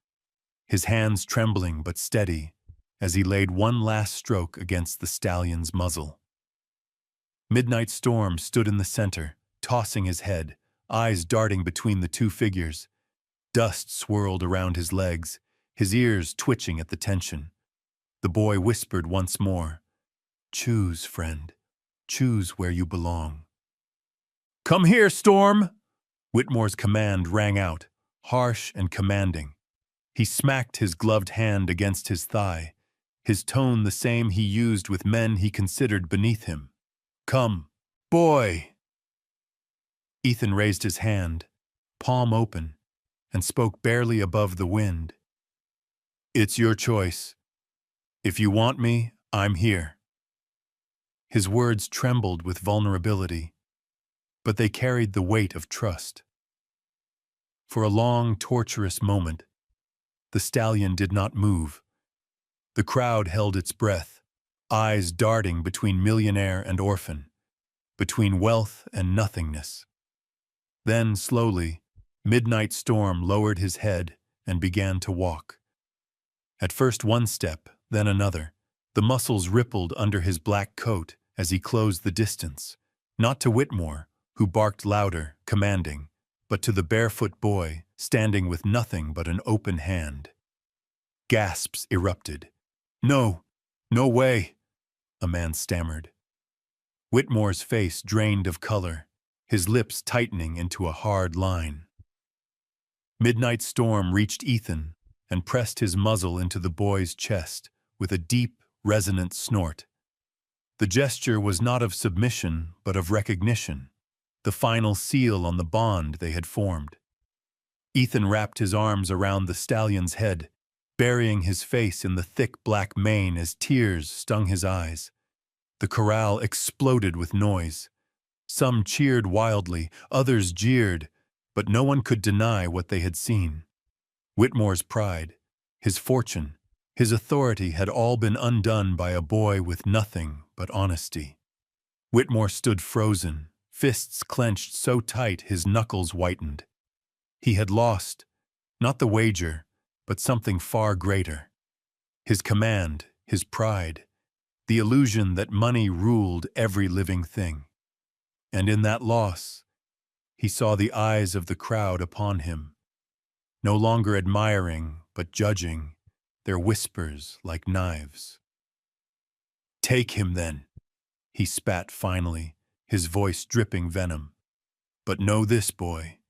his hands trembling but steady as he laid one last stroke against the stallion's muzzle. Midnight Storm stood in the center, tossing his head, eyes darting between the two figures. Dust swirled around his legs, his ears twitching at the tension. The boy whispered once more, "Choose, friend. Choose where you belong." "Come here, Storm!" Whitmore's command rang out, harsh and commanding. He smacked his gloved hand against his thigh, his tone the same he used with men he considered beneath him. "Come, boy!" Ethan raised his hand, palm open, and spoke barely above the wind. "It's your choice. If you want me, I'm here." His words trembled with vulnerability, but they carried the weight of trust. For a long, torturous moment, the stallion did not move. The crowd held its breath, eyes darting between millionaire and orphan, between wealth and nothingness. Then, slowly, Midnight Storm lowered his head and began to walk. At first one step, then another. The muscles rippled under his black coat as he closed the distance, not to Whitmore, who barked louder, commanding, but to the barefoot boy, standing with nothing but an open hand. Gasps erupted. "No, no way," a man stammered. Whitmore's face drained of color, his lips tightening into a hard line. Midnight Storm reached Ethan and pressed his muzzle into the boy's chest with a deep, resonant snort. The gesture was not of submission, but of recognition, the final seal on the bond they had formed. Ethan wrapped his arms around the stallion's head, burying his face in the thick black mane as tears stung his eyes. The corral exploded with noise. Some cheered wildly, others jeered, but no one could deny what they had seen. Whitmore's pride, his fortune, his authority had all been undone by a boy with nothing but honesty. Whitmore stood frozen, fists clenched so tight his knuckles whitened. He had lost, not the wager, but something far greater. His command, his pride, the illusion that money ruled every living thing. And in that loss, he saw the eyes of the crowd upon him, no longer admiring, but judging, their whispers like knives. "Take him, then," he spat finally, his voice dripping venom. "But know this, boy,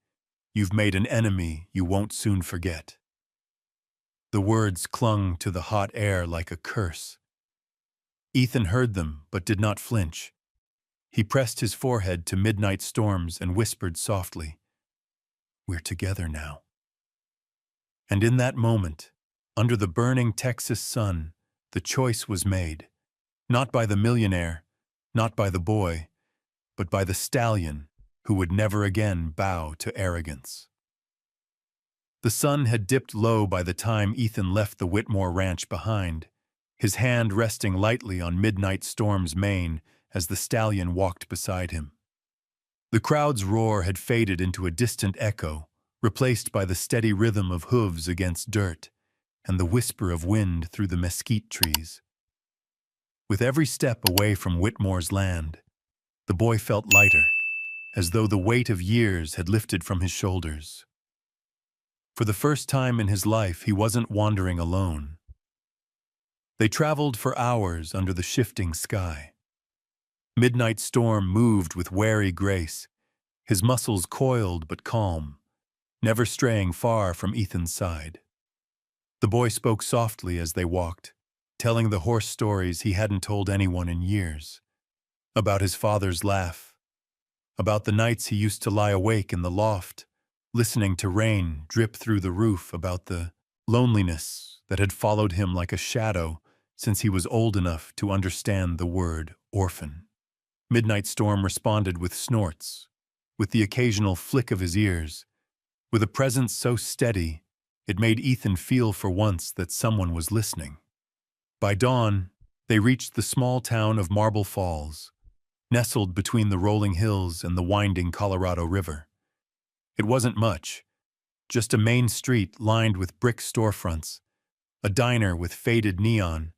you've made an enemy you won't soon forget." The words clung to the hot air like a curse. Ethan heard them, but did not flinch. He pressed his forehead to Midnight Storm's and whispered softly, "We're together now." And in that moment, under the burning Texas sun, the choice was made, not by the millionaire, not by the boy, but by the stallion who would never again bow to arrogance. The sun had dipped low by the time Ethan left the Whitmore ranch behind, his hand resting lightly on Midnight Storm's mane as the stallion walked beside him. The crowd's roar had faded into a distant echo, replaced by the steady rhythm of hooves against dirt and the whisper of wind through the mesquite trees. With every step away from Whitmore's land, the boy felt lighter, as though the weight of years had lifted from his shoulders. For the first time in his life, he wasn't wandering alone. They traveled for hours under the shifting sky. Midnight Storm moved with wary grace, his muscles coiled but calm, never straying far from Ethan's side. The boy spoke softly as they walked, telling the horse stories he hadn't told anyone in years. About his father's laugh, about the nights he used to lie awake in the loft, listening to rain drip through the roof about the loneliness that had followed him like a shadow since he was old enough to understand the word orphan. Midnight Storm responded with snorts, with the occasional flick of his ears, with a presence so steady it made Ethan feel for once that someone was listening. By dawn, they reached the small town of Marble Falls, nestled between the rolling hills and the winding Colorado River. It wasn't much, just a main street lined with brick storefronts, a diner with faded neon,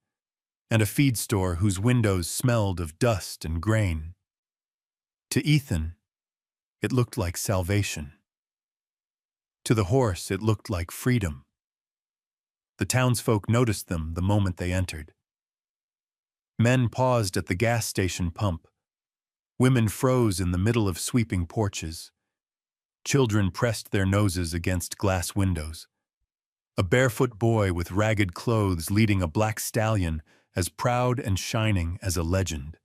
and a feed store whose windows smelled of dust and grain. To Ethan, it looked like salvation. To the horse, it looked like freedom. The townsfolk noticed them the moment they entered. Men paused at the gas station pump. Women froze in the middle of sweeping porches. Children pressed their noses against glass windows. A barefoot boy with ragged clothes leading a black stallion as proud and shining as a legend.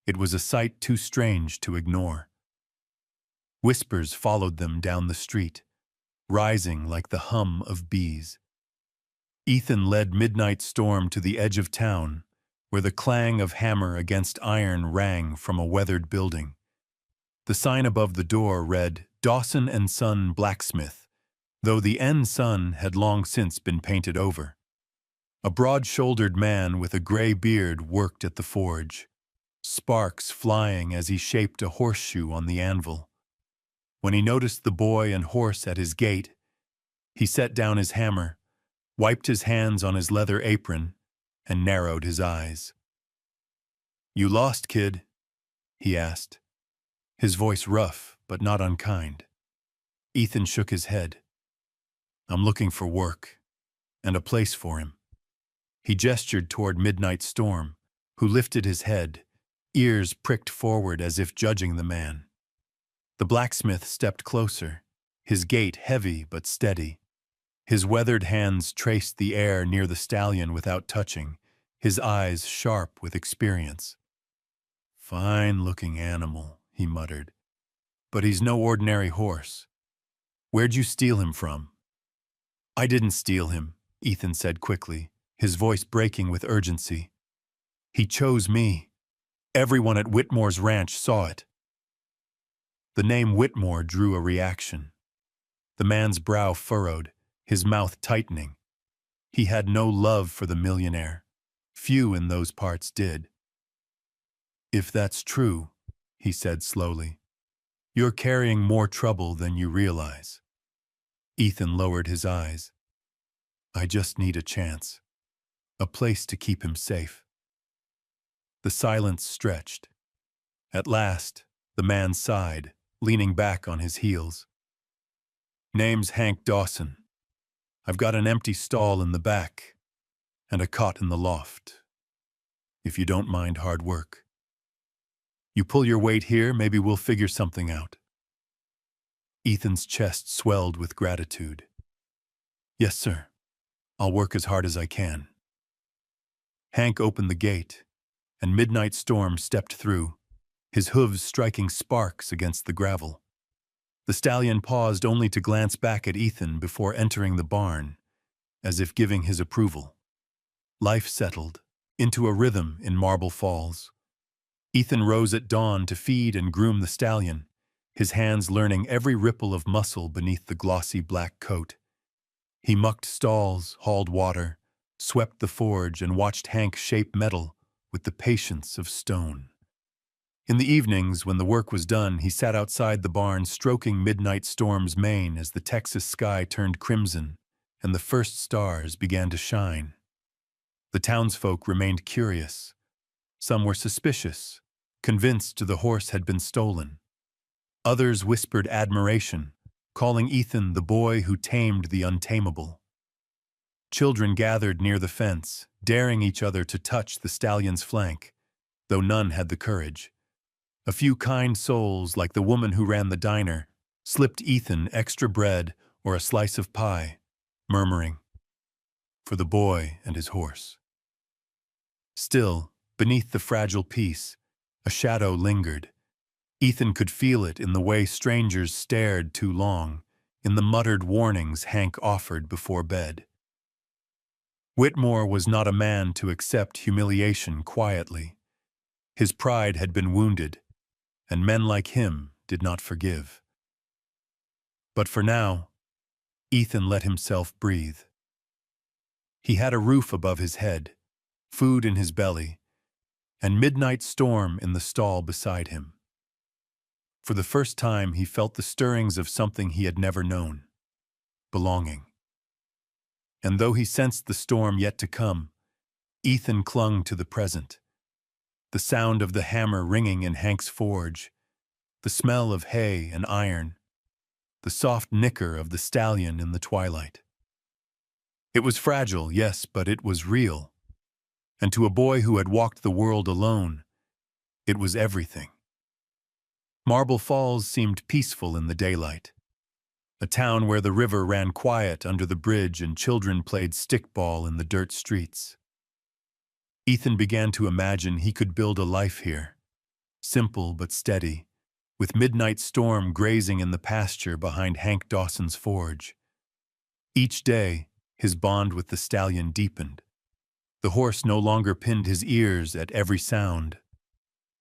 It was a sight too strange to ignore. Whispers followed them down the street, rising like the hum of bees. Ethan led Midnight Storm to the edge of town, where the clang of hammer against iron rang from a weathered building. The sign above the door read, Dawson and Son Blacksmith, though the N Son had long since been painted over. A broad-shouldered man with a gray beard worked at the forge, sparks flying as he shaped a horseshoe on the anvil. When he noticed the boy and horse at his gate, he set down his hammer, wiped his hands on his leather apron, and narrowed his eyes. "You lost, kid?" he asked, his voice rough but not unkind. Ethan shook his head. "I'm looking for work, and a place for him." He gestured toward Midnight Storm, who lifted his head, ears pricked forward as if judging the man. The blacksmith stepped closer, his gait heavy but steady. His weathered hands traced the air near the stallion without touching, his eyes sharp with experience. "Fine-looking animal," he muttered. "But he's no ordinary horse. Where'd you steal him from?" "I didn't steal him," Ethan said quickly, his voice breaking with urgency. "He chose me. Everyone at Whitmore's ranch saw it." The name Whitmore drew a reaction. The man's brow furrowed, his mouth tightening. He had no love for the millionaire. Few in those parts did. "If that's true," he said slowly, "you're carrying more trouble than you realize." Ethan lowered his eyes. "I just need a chance. A place to keep him safe." The silence stretched. At last, the man sighed, leaning back on his heels. "Name's Hank Dawson. I've got an empty stall in the back and a cot in the loft, if you don't mind hard work. You pull your weight here, maybe we'll figure something out." Ethan's chest swelled with gratitude. "Yes, sir. I'll work as hard as I can." Hank opened the gate, and Midnight Storm stepped through, his hooves striking sparks against the gravel. The stallion paused only to glance back at Ethan before entering the barn, as if giving his approval. Life settled into a rhythm in Marble Falls. Ethan rose at dawn to feed and groom the stallion, his hands learning every ripple of muscle beneath the glossy black coat. He mucked stalls, hauled water, swept the forge, and watched Hank shape metal with the patience of stone. In the evenings, when the work was done, he sat outside the barn stroking Midnight Storm's mane as the Texas sky turned crimson and the first stars began to shine. The townsfolk remained curious. Some were suspicious, convinced the horse had been stolen. Others whispered admiration, calling Ethan the boy who tamed the untamable. Children gathered near the fence, daring each other to touch the stallion's flank, though none had the courage. A few kind souls, like the woman who ran the diner, slipped Ethan extra bread or a slice of pie, murmuring, "For the boy and his horse." Still, beneath the fragile peace, a shadow lingered. Ethan could feel it in the way strangers stared too long, in the muttered warnings Hank offered before bed. Whitmore was not a man to accept humiliation quietly. His pride had been wounded, and men like him did not forgive. But for now, Ethan let himself breathe. He had a roof above his head, food in his belly, and midnight storm in the stall beside him. For the first time, he felt the stirrings of something he had never known: belonging. And though he sensed the storm yet to come, Ethan clung to the present. The sound of the hammer ringing in Hank's forge, the smell of hay and iron, the soft nicker of the stallion in the twilight. It was fragile, yes, but it was real. And to a boy who had walked the world alone, it was everything. Marble Falls seemed peaceful in the daylight. A town where the river ran quiet under the bridge and children played stickball in the dirt streets. Ethan began to imagine he could build a life here, simple but steady, with midnight storm grazing in the pasture behind Hank Dawson's forge. Each day, his bond with the stallion deepened. The horse no longer pinned his ears at every sound,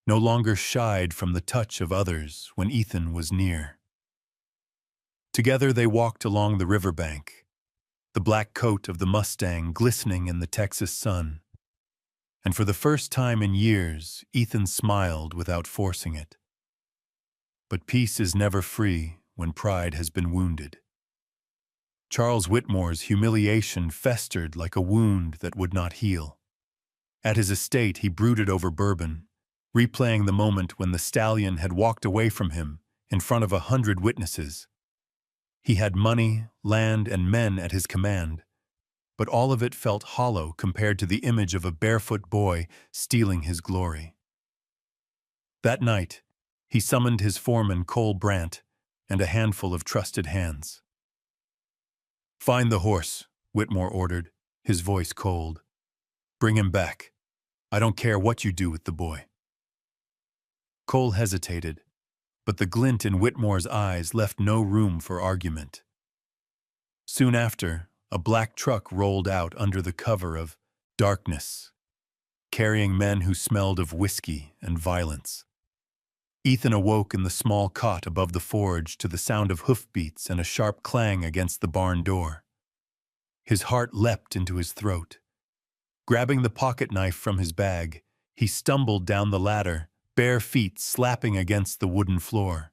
no longer shied from the touch of others when Ethan was near. Together they walked along the riverbank, the black coat of the Mustang glistening in the Texas sun. And for the first time in years, Ethan smiled without forcing it. But peace is never free when pride has been wounded. Charles Whitmore's humiliation festered like a wound that would not heal. At his estate, he brooded over bourbon, replaying the moment when the stallion had walked away from him in front of 100 witnesses. He had money, land, and men at his command, but all of it felt hollow compared to the image of a barefoot boy stealing his glory. That night, he summoned his foreman Cole Brandt and a handful of trusted hands. "Find the horse," Whitmore ordered, his voice cold. "Bring him back. I don't care what you do with the boy." Cole hesitated, but the glint in Whitmore's eyes left no room for argument. Soon after, a black truck rolled out under the cover of darkness, carrying men who smelled of whiskey and violence. Ethan awoke in the small cot above the forge to the sound of hoofbeats and a sharp clang against the barn door. His heart leapt into his throat. Grabbing the pocket knife from his bag, he stumbled down the ladder, bare feet slapping against the wooden floor.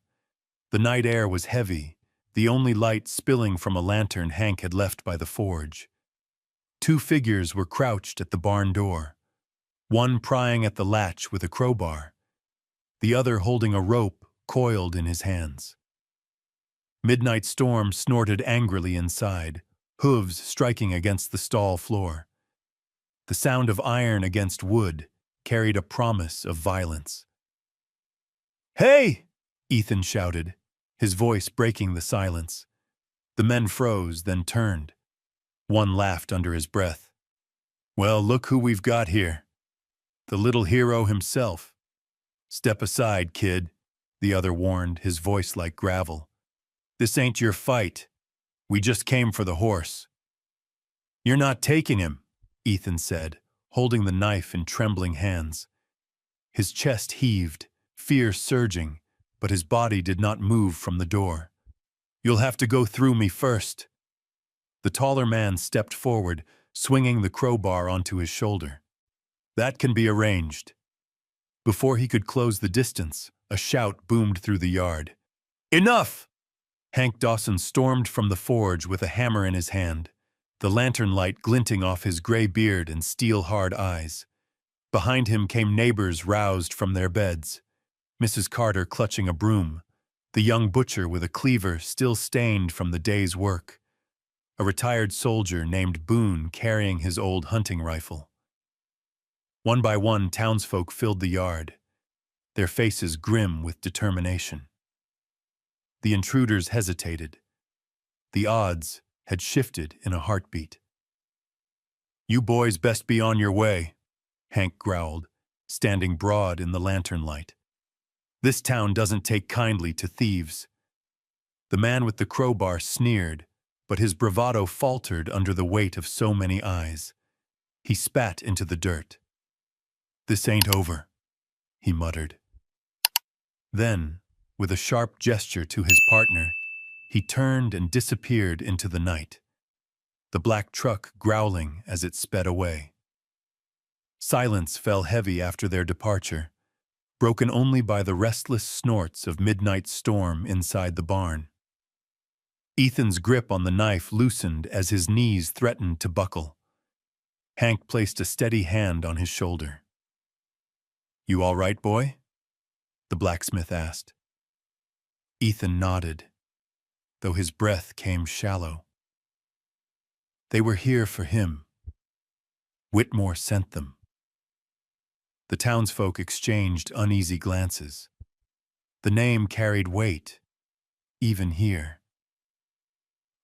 The night air was heavy, the only light spilling from a lantern Hank had left by the forge. 2 figures were crouched at the barn door, one prying at the latch with a crowbar, the other holding a rope coiled in his hands. Midnight storm snorted angrily inside, hooves striking against the stall floor. The sound of iron against wood carried a promise of violence. "Hey!" Ethan shouted, his voice breaking the silence. The men froze, then turned. One laughed under his breath. "Well, look who we've got here. The little hero himself." "Step aside, kid," the other warned, his voice like gravel. "This ain't your fight. We just came for the horse." "You're not taking him," Ethan said, holding the knife in trembling hands. His chest heaved, fear surging, but his body did not move from the door. "You'll have to go through me first." The taller man stepped forward, swinging the crowbar onto his shoulder. "That can be arranged." Before he could close the distance, a shout boomed through the yard. "Enough!" Hank Dawson stormed from the forge with a hammer in his hand, the lantern light glinting off his gray beard and steel-hard eyes. Behind him came neighbors roused from their beds, Mrs. Carter clutching a broom, the young butcher with a cleaver still stained from the day's work, a retired soldier named Boone carrying his old hunting rifle. One by one, townsfolk filled the yard, their faces grim with determination. The intruders hesitated. The odds had shifted in a heartbeat. "You boys best be on your way," Hank growled, standing broad in the lantern light. "This town doesn't take kindly to thieves." The man with the crowbar sneered, but his bravado faltered under the weight of so many eyes. He spat into the dirt. "This ain't over," he muttered. Then, with a sharp gesture to his partner, he turned and disappeared into the night, the black truck growling as it sped away. Silence fell heavy after their departure, broken only by the restless snorts of midnight storm inside the barn. Ethan's grip on the knife loosened as his knees threatened to buckle. Hank placed a steady hand on his shoulder. "You all right, boy?" the blacksmith asked. Ethan nodded, though his breath came shallow. They were here for him. Whitmore sent them. The townsfolk exchanged uneasy glances. The name carried weight, even here.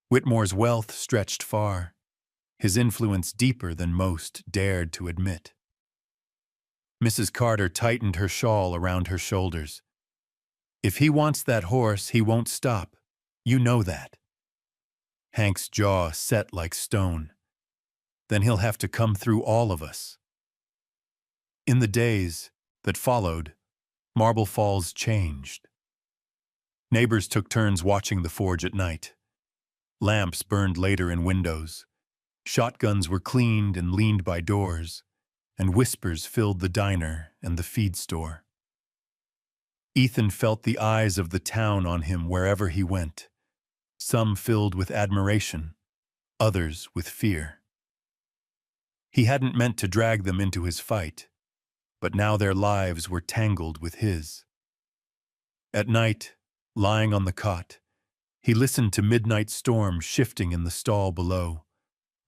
Whitmore's wealth stretched far, his influence deeper than most dared to admit. Mrs. Carter tightened her shawl around her shoulders. "If he wants that horse, he won't stop. You know that." Hank's jaw set like stone. "Then he'll have to come through all of us." In the days that followed, Marble Falls changed. Neighbors took turns watching the forge at night. Lamps burned later in windows. Shotguns were cleaned and leaned by doors, and whispers filled the diner and the feed store. Ethan felt the eyes of the town on him wherever he went, some filled with admiration, others with fear. He hadn't meant to drag them into his fight, but now their lives were tangled with his. At night, lying on the cot, he listened to midnight storm shifting in the stall below,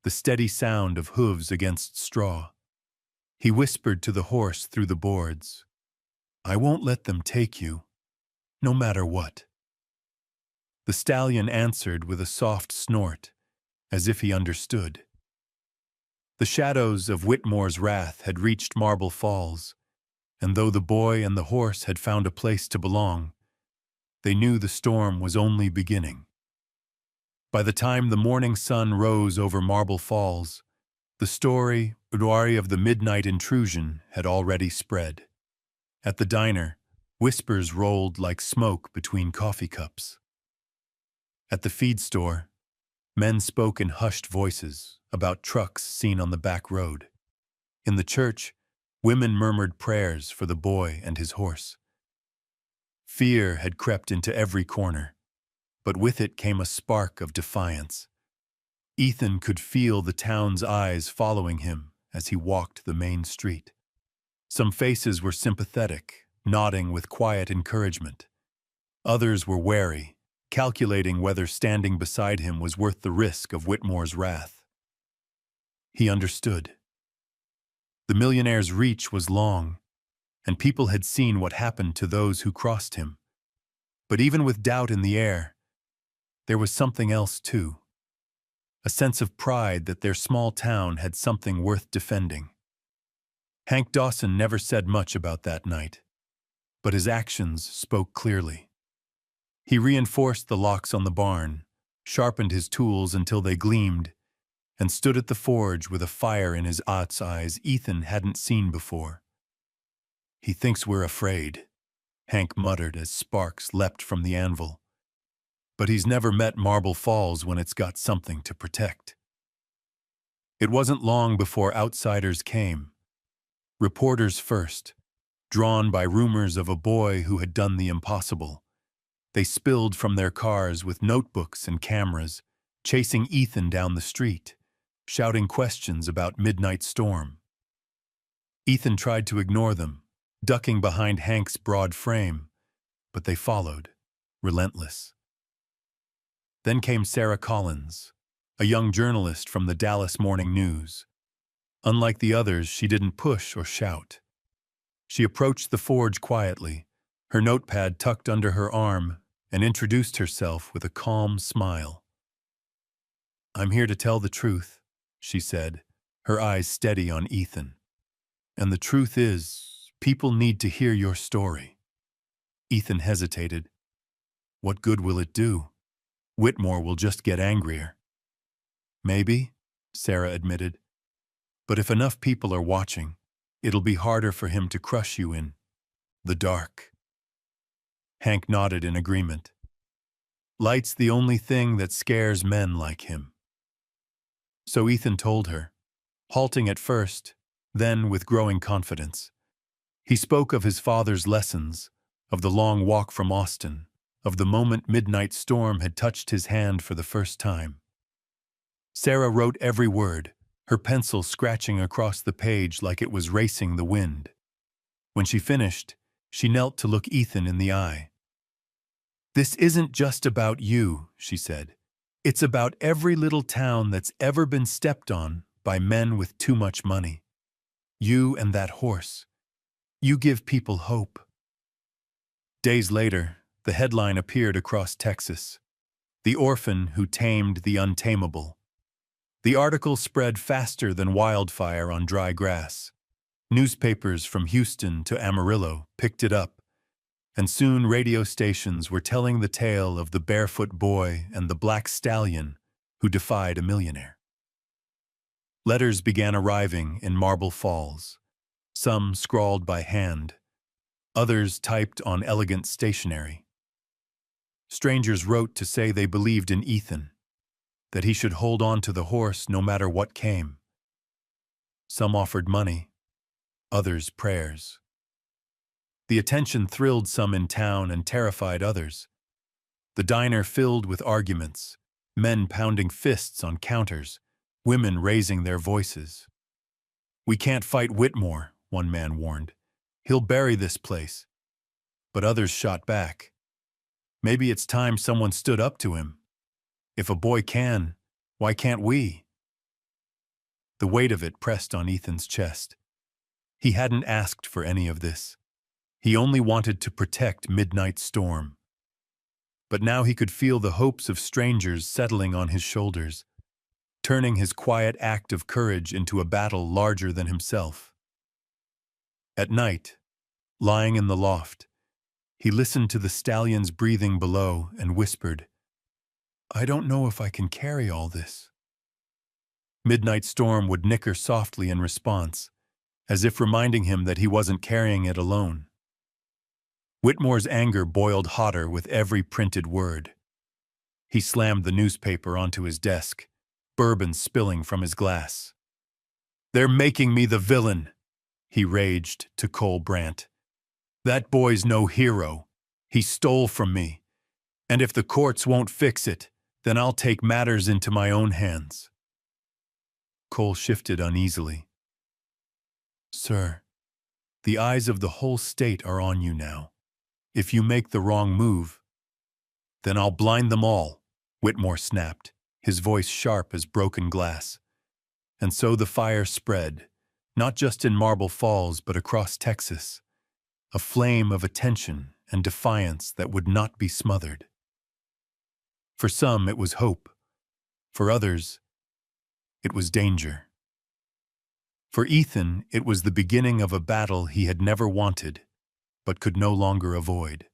the steady sound of hooves against straw. He whispered to the horse through the boards, "I won't let them take you, no matter what." The stallion answered with a soft snort, as if he understood. The shadows of Whitmore's wrath had reached Marble Falls, and though the boy and the horse had found a place to belong, they knew the storm was only beginning. By the time the morning sun rose over Marble Falls, the story of the midnight intrusion had already spread. At the diner, whispers rolled like smoke between coffee cups. At the feed store, men spoke in hushed voices about trucks seen on the back road. In the church, women murmured prayers for the boy and his horse. Fear had crept into every corner, but with it came a spark of defiance. Ethan could feel the town's eyes following him as he walked the main street. Some faces were sympathetic, nodding with quiet encouragement. Others were wary, calculating whether standing beside him was worth the risk of Whitmore's wrath. He understood. The millionaire's reach was long, and people had seen what happened to those who crossed him. But even with doubt in the air, there was something else too. A sense of pride that their small town had something worth defending. Hank Dawson never said much about that night, but his actions spoke clearly. He reinforced the locks on the barn, sharpened his tools until they gleamed, and stood at the forge with a fire in his eyes Ethan hadn't seen before. "He thinks we're afraid," Hank muttered as sparks leapt from the anvil. "But he's never met Marble Falls when it's got something to protect." It wasn't long before outsiders came. Reporters first, drawn by rumors of a boy who had done the impossible. They spilled from their cars with notebooks and cameras, chasing Ethan down the street, shouting questions about midnight storm. Ethan tried to ignore them, ducking behind Hank's broad frame, but they followed, relentless. Then came Sarah Collins, a young journalist from the Dallas Morning News. Unlike the others, she didn't push or shout. She approached the forge quietly, her notepad tucked under her arm, and introduced herself with a calm smile. "I'm here to tell the truth," she said, her eyes steady on Ethan. "And the truth is, people need to hear your story." Ethan hesitated. "What good will it do?" Whitmore will just get angrier. Maybe, Sarah admitted. But if enough people are watching, it'll be harder for him to crush you in the dark. Hank nodded in agreement. Light's the only thing that scares men like him. So Ethan told her, halting at first, then with growing confidence. He spoke of his father's lessons, of the long walk from Austin, of the moment midnight storm had touched his hand for the first time. Sarah wrote every word, her pencil scratching across the page like it was racing the wind. When she finished, she knelt to look Ethan in the eye. "This isn't just about you," she said. "It's about every little town that's ever been stepped on by men with too much money. You and that horse. You give people hope." Days later, the headline appeared across Texas. "The orphan who tamed the untamable." The article spread faster than wildfire on dry grass. Newspapers from Houston to Amarillo picked it up, and soon radio stations were telling the tale of the barefoot boy and the black stallion who defied a millionaire. Letters began arriving in Marble Falls, some scrawled by hand, others typed on elegant stationery. Strangers wrote to say they believed in Ethan, that he should hold on to the horse no matter what came. Some offered money, others prayers. The attention thrilled some in town and terrified others. The diner filled with arguments, men pounding fists on counters, women raising their voices. "We can't fight Whitmore," one man warned. "He'll bury this place." But others shot back. "Maybe it's time someone stood up to him. If a boy can, why can't we?" The weight of it pressed on Ethan's chest. He hadn't asked for any of this. He only wanted to protect Midnight Storm. But now he could feel the hopes of strangers settling on his shoulders, turning his quiet act of courage into a battle larger than himself. At night, lying in the loft, he listened to the stallion's breathing below and whispered, "I don't know if I can carry all this." Midnight Storm would nicker softly in response, as if reminding him that he wasn't carrying it alone. Whitmore's anger boiled hotter with every printed word. He slammed the newspaper onto his desk, bourbon spilling from his glass. "They're making me the villain," he raged to Cole Brandt. "That boy's no hero. He stole from me. And if the courts won't fix it, then I'll take matters into my own hands." Cole shifted uneasily. "Sir, the eyes of the whole state are on you now. If you make the wrong move—" "Then I'll blind them all," Whitmore snapped, his voice sharp as broken glass. And so the fire spread, not just in Marble Falls but across Texas, a flame of attention and defiance that would not be smothered. For some it was hope, for others it was danger. For Ethan it was the beginning of a battle he had never wanted, but could no longer avoid.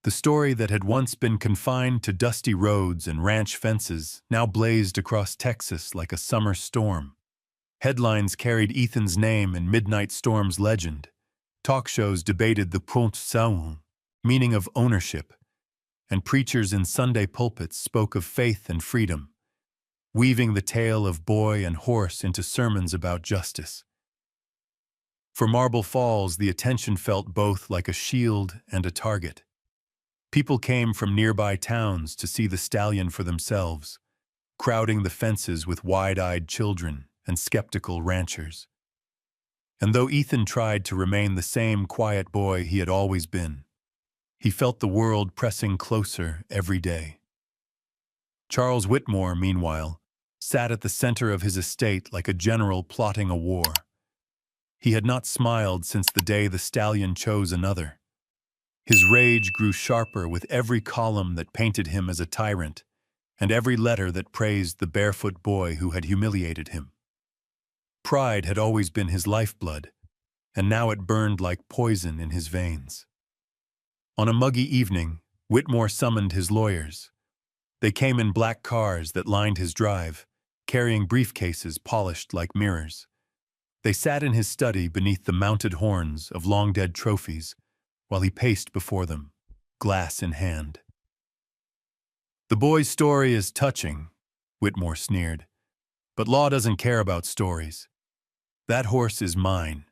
The story that had once been confined to dusty roads and ranch fences now blazed across Texas like a summer storm. Headlines carried Ethan's name and Midnight Storm's legend. Talk shows debated the point saut, meaning of ownership, and preachers in Sunday pulpits spoke of faith and freedom, weaving the tale of boy and horse into sermons about justice. For Marble Falls, the attention felt both like a shield and a target. People came from nearby towns to see the stallion for themselves, crowding the fences with wide-eyed children and skeptical ranchers. And though Ethan tried to remain the same quiet boy he had always been, he felt the world pressing closer every day. Charles Whitmore, meanwhile, sat at the center of his estate like a general plotting a war. He had not smiled since the day the stallion chose another. His rage grew sharper with every column that painted him as a tyrant, and every letter that praised the barefoot boy who had humiliated him. Pride had always been his lifeblood, and now it burned like poison in his veins. On a muggy evening, Whitmore summoned his lawyers. They came in black cars that lined his drive, carrying briefcases polished like mirrors. They sat in his study beneath the mounted horns of long-dead trophies, while he paced before them, glass in hand. "The boy's story is touching," Whitmore sneered. "But law doesn't care about stories. That horse is mine.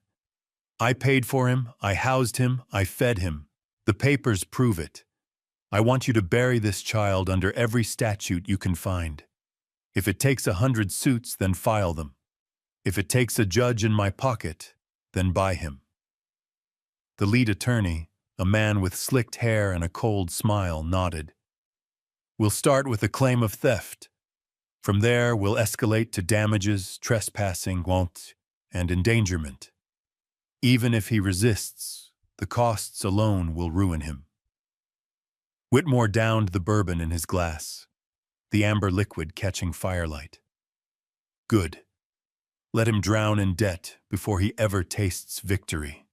I paid for him, I housed him, I fed him. The papers prove it. I want you to bury this child under every statute you can find. If it takes 100 suits, then file them. If it takes a judge in my pocket, then buy him." The lead attorney, a man with slicked hair and a cold smile, nodded. "We'll start with a claim of theft. From there, we'll escalate to damages, trespassing, and endangerment. Even if he resists, the costs alone will ruin him." Whitmore downed the bourbon in his glass, the amber liquid catching firelight. "Good. Let him drown in debt before he ever tastes victory."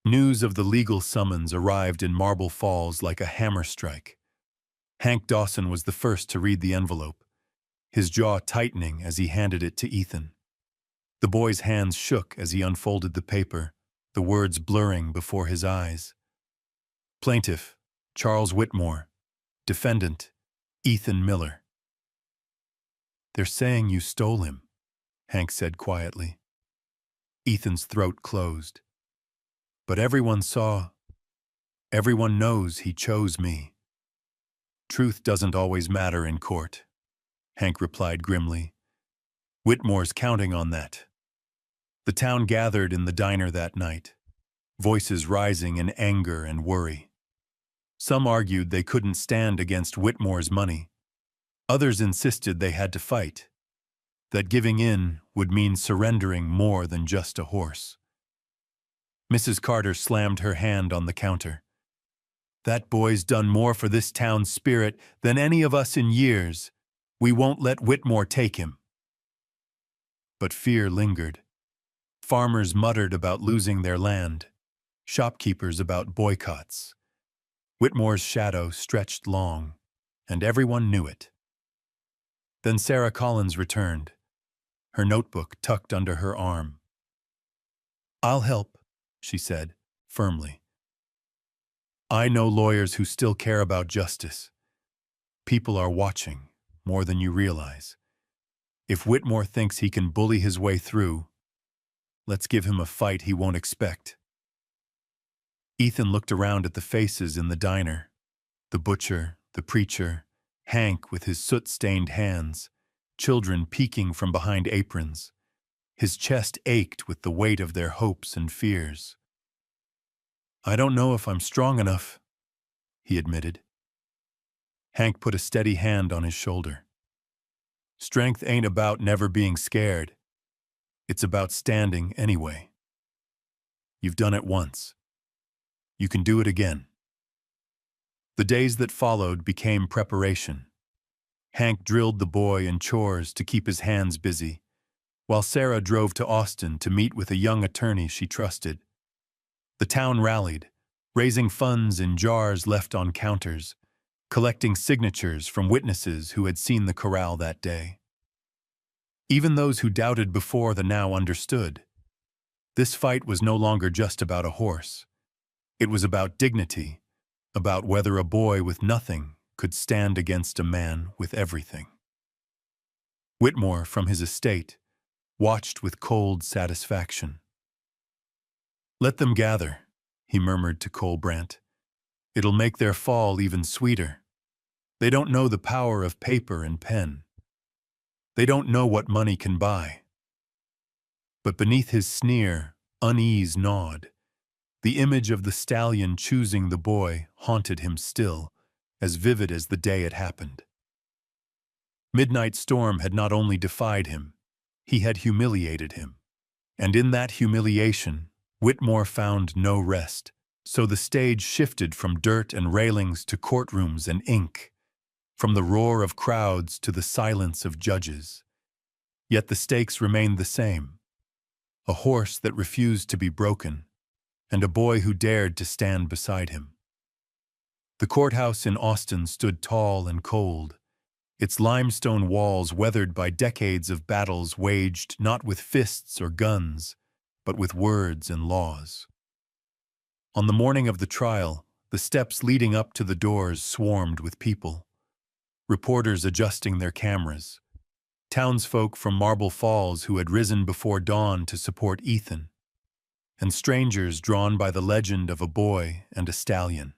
News of the legal summons arrived in Marble Falls like a hammer strike. Hank Dawson was the first to read the envelope, his jaw tightening as he handed it to Ethan. The boy's hands shook as he unfolded the paper, the words blurring before his eyes. "Plaintiff, Charles Whitmore. Defendant, Ethan Miller." "They're saying you stole him," Hank said quietly. Ethan's throat closed. "But everyone knows he chose me." "Truth doesn't always matter in court," Hank replied grimly. "Whitmore's counting on that." The town gathered in the diner that night, voices rising in anger and worry. Some argued they couldn't stand against Whitmore's money. Others insisted they had to fight, that giving in would mean surrendering more than just a horse. Mrs. Carter slammed her hand on the counter. "That boy's done more for this town's spirit than any of us in years. We won't let Whitmore take him." But fear lingered. Farmers muttered about losing their land, shopkeepers about boycotts. Whitmore's shadow stretched long, and everyone knew it. Then Sarah Collins returned, her notebook tucked under her arm. "I'll help," she said, firmly. "I know lawyers who still care about justice. People are watching, more than you realize. If Whitmore thinks he can bully his way through, let's give him a fight he won't expect." Ethan looked around at the faces in the diner, the butcher, the preacher, Hank with his soot-stained hands, children peeking from behind aprons. His chest ached with the weight of their hopes and fears. "I don't know if I'm strong enough," he admitted. Hank put a steady hand on his shoulder. "Strength ain't about never being scared. It's about standing anyway. You've done it once. You can do it again." The days that followed became preparation. Hank drilled the boy in chores to keep his hands busy, while Sarah drove to Austin to meet with a young attorney she trusted. The town rallied, raising funds in jars left on counters, collecting signatures from witnesses who had seen the corral that day. Even those who doubted before the now understood. This fight was no longer just about a horse. It was about dignity, about whether a boy with nothing could stand against a man with everything. Whitmore, from his estate, watched with cold satisfaction. "Let them gather," he murmured to Cole Brandt. "It'll make their fall even sweeter. They don't know the power of paper and pen. They don't know what money can buy." But beneath his sneer, unease gnawed. The image of the stallion choosing the boy haunted him still, as vivid as the day it happened. Midnight Storm had not only defied him, he had humiliated him. And in that humiliation, Whitmore found no rest, so the stage shifted from dirt and railings to courtrooms and ink, from the roar of crowds to the silence of judges. Yet the stakes remained the same: a horse that refused to be broken, and a boy who dared to stand beside him. The courthouse in Austin stood tall and cold, its limestone walls weathered by decades of battles waged not with fists or guns, but with words and laws. On the morning of the trial, the steps leading up to the doors swarmed with people. Reporters adjusting their cameras, townsfolk from Marble Falls who had risen before dawn to support Ethan, and strangers drawn by the legend of a boy and a stallion.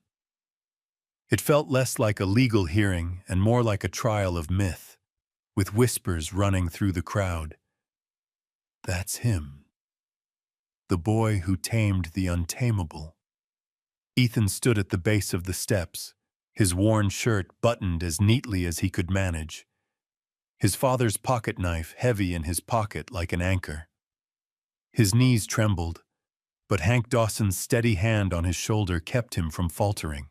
It felt less like a legal hearing and more like a trial of myth, with whispers running through the crowd. That's him. The boy who tamed the untamable. Ethan stood at the base of the steps, his worn shirt buttoned as neatly as he could manage, his father's pocket knife heavy in his pocket like an anchor. His knees trembled, but Hank Dawson's steady hand on his shoulder kept him from faltering.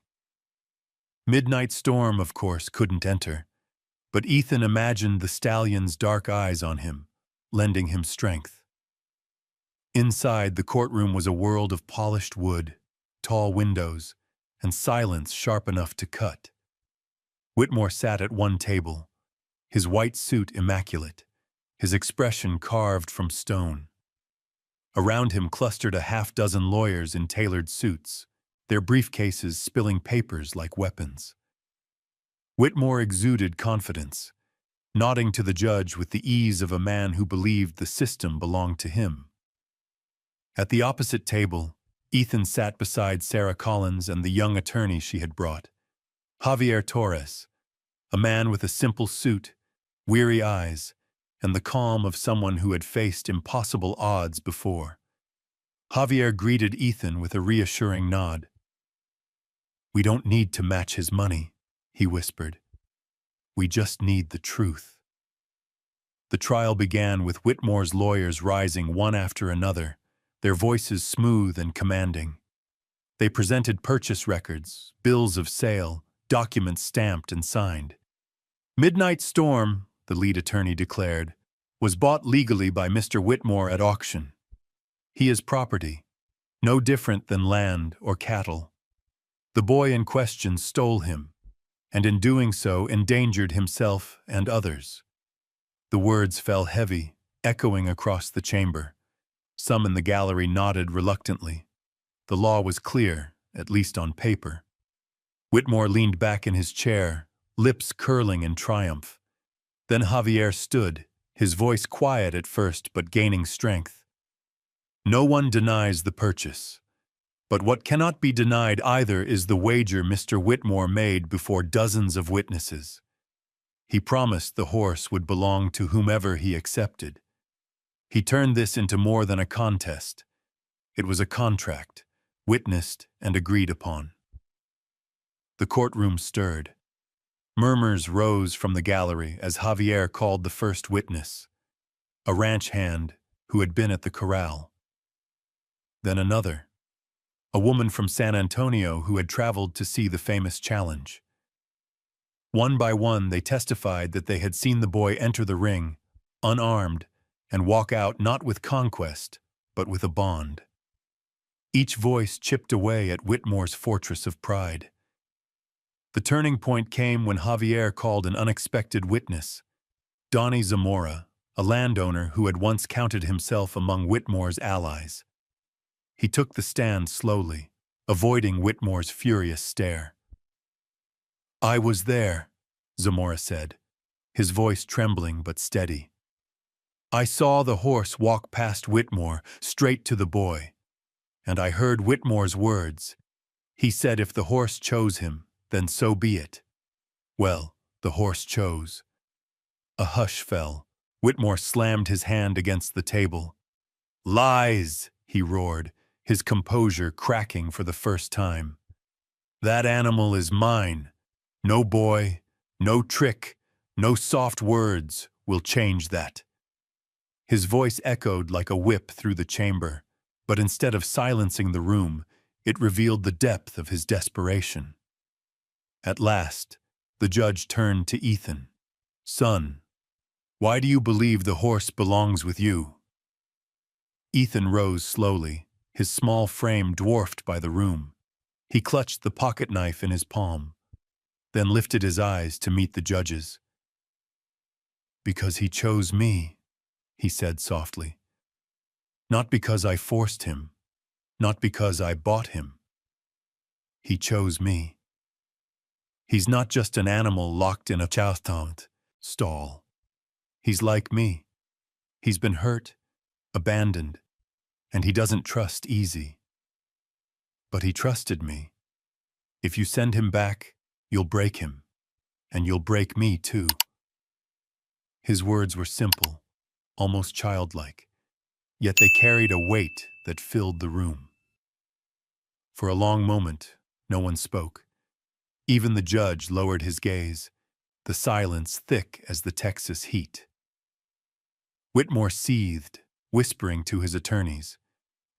Midnight Storm, of course, couldn't enter, but Ethan imagined the stallion's dark eyes on him, lending him strength. Inside, the courtroom was a world of polished wood, tall windows, and silence sharp enough to cut. Whitmore sat at one table, his white suit immaculate, his expression carved from stone. Around him clustered a half-dozen lawyers in tailored suits, their briefcases spilling papers like weapons. Whitmore exuded confidence, nodding to the judge with the ease of a man who believed the system belonged to him. At the opposite table, Ethan sat beside Sarah Collins and the young attorney she had brought, Javier Torres, a man with a simple suit, weary eyes, and the calm of someone who had faced impossible odds before. Javier greeted Ethan with a reassuring nod. "We don't need to match his money," he whispered. "We just need the truth." The trial began with Whitmore's lawyers rising one after another, their voices smooth and commanding. They presented purchase records, bills of sale, documents stamped and signed. Midnight Storm, the lead attorney declared, was bought legally by Mr. Whitmore at auction. He is property, no different than land or cattle. The boy in question stole him, and in doing so endangered himself and others. The words fell heavy, echoing across the chamber. Some in the gallery nodded reluctantly. The law was clear, at least on paper. Whitmore leaned back in his chair, lips curling in triumph. Then Javier stood, his voice quiet at first but gaining strength. "No one denies the purchase. But what cannot be denied either is the wager Mr. Whitmore made before dozens of witnesses. He promised the horse would belong to whomever he accepted. He turned this into more than a contest. It was a contract, witnessed and agreed upon." The courtroom stirred. Murmurs rose from the gallery as Javier called the first witness, a ranch hand who had been at the corral. Then another, a woman from San Antonio who had traveled to see the famous challenge. One by one, they testified that they had seen the boy enter the ring, unarmed, and walk out not with conquest, but with a bond. Each voice chipped away at Whitmore's fortress of pride. The turning point came when Javier called an unexpected witness, Donnie Zamora, a landowner who had once counted himself among Whitmore's allies. He took the stand slowly, avoiding Whitmore's furious stare. "I was there," Zamora said, his voice trembling but steady. "I saw the horse walk past Whitmore, straight to the boy. And I heard Whitmore's words. He said if the horse chose him, then so be it. Well, the horse chose." A hush fell. Whitmore slammed his hand against the table. "Lies!" he roared, his composure cracking for the first time. "That animal is mine. No boy, no trick, no soft words will change that." His voice echoed like a whip through the chamber, but instead of silencing the room, it revealed the depth of his desperation. At last, the judge turned to Ethan. "Son, why do you believe the horse belongs with you?" Ethan rose slowly, his small frame dwarfed by the room. He clutched the pocket knife in his palm, then lifted his eyes to meet the judge's. Because he chose me, he said softly. Not because I forced him, not because I bought him. He chose me. He's not just an animal locked in a chowthant stall. He's like me. He's been hurt, abandoned, and he doesn't trust easy. But he trusted me. If you send him back, you'll break him, and you'll break me too. His words were simple, almost childlike, yet they carried a weight that filled the room. For a long moment, no one spoke. Even the judge lowered his gaze, the silence thick as the Texas heat. Whitmore seethed, whispering to his attorneys,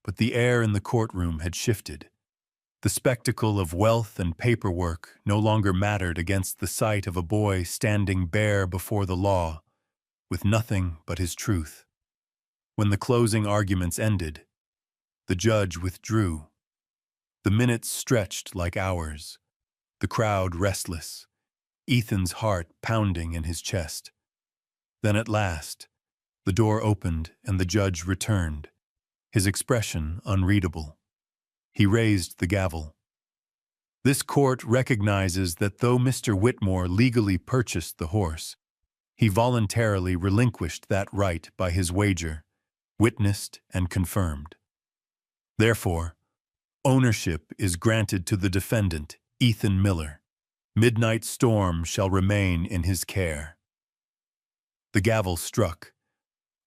but the air in the courtroom had shifted. The spectacle of wealth and paperwork no longer mattered against the sight of a boy standing bare before the law, with nothing but his truth. When the closing arguments ended, the judge withdrew. The minutes stretched like hours, the crowd restless, Ethan's heart pounding in his chest. Then at last, the door opened and the judge returned, his expression unreadable. He raised the gavel. This court recognizes that though Mr. Whitmore legally purchased the horse, he voluntarily relinquished that right by his wager, witnessed and confirmed. Therefore, ownership is granted to the defendant, Ethan Miller. Midnight Storm shall remain in his care. The gavel struck.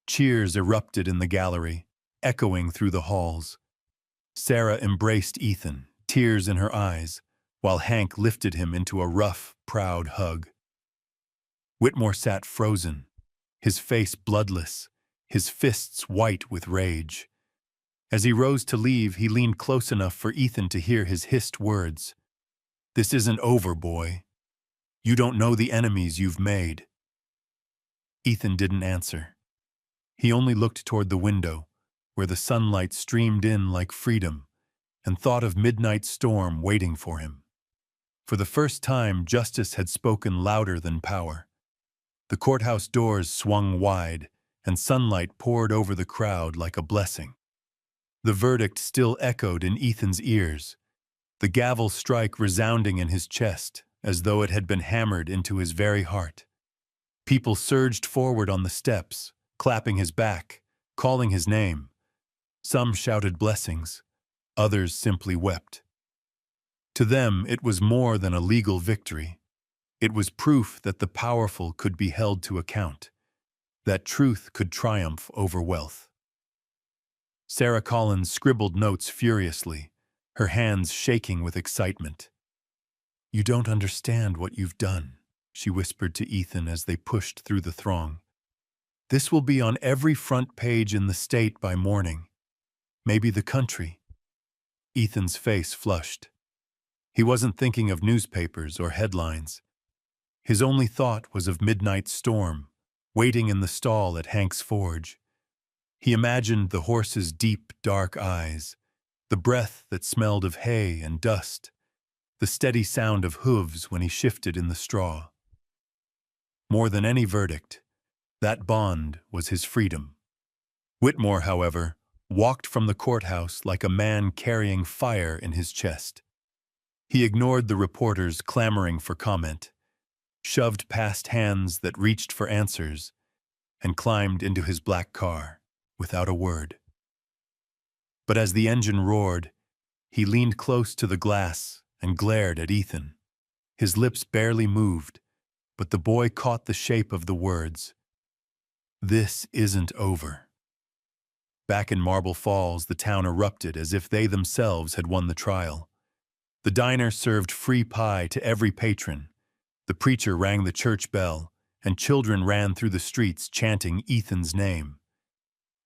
Cheers erupted in the gallery, echoing through the halls. Sarah embraced Ethan, tears in her eyes, while Hank lifted him into a rough, proud hug. Whitmore sat frozen, his face bloodless, his fists white with rage. As he rose to leave, he leaned close enough for Ethan to hear his hissed words. "This isn't over, boy. You don't know the enemies you've made." Ethan didn't answer. He only looked toward the window, where the sunlight streamed in like freedom, and thought of Midnight Storm waiting for him. For the first time, justice had spoken louder than power. The courthouse doors swung wide, and sunlight poured over the crowd like a blessing. The verdict still echoed in Ethan's ears, the gavel strike resounding in his chest, as though it had been hammered into his very heart. People surged forward on the steps, clapping his back, calling his name. Some shouted blessings, others simply wept. To them, it was more than a legal victory. It was proof that the powerful could be held to account, that truth could triumph over wealth. Sarah Collins scribbled notes furiously, her hands shaking with excitement. "You don't understand what you've done," she whispered to Ethan as they pushed through the throng. "This will be on every front page in the state by morning, maybe the country." Ethan's face flushed. He wasn't thinking of newspapers or headlines. His only thought was of Midnight Storm, waiting in the stall at Hank's forge. He imagined the horse's deep, dark eyes, the breath that smelled of hay and dust, the steady sound of hooves when he shifted in the straw. More than any verdict, that bond was his freedom. Whitmore, however, walked from the courthouse like a man carrying fire in his chest. He ignored the reporters clamoring for comment, shoved past hands that reached for answers, and climbed into his black car without a word. But as the engine roared, he leaned close to the glass and glared at Ethan. His lips barely moved, but the boy caught the shape of the words. "This isn't over." Back in Marble Falls, the town erupted as if they themselves had won the trial. The diner served free pie to every patron. The preacher rang the church bell, and children ran through the streets chanting Ethan's name.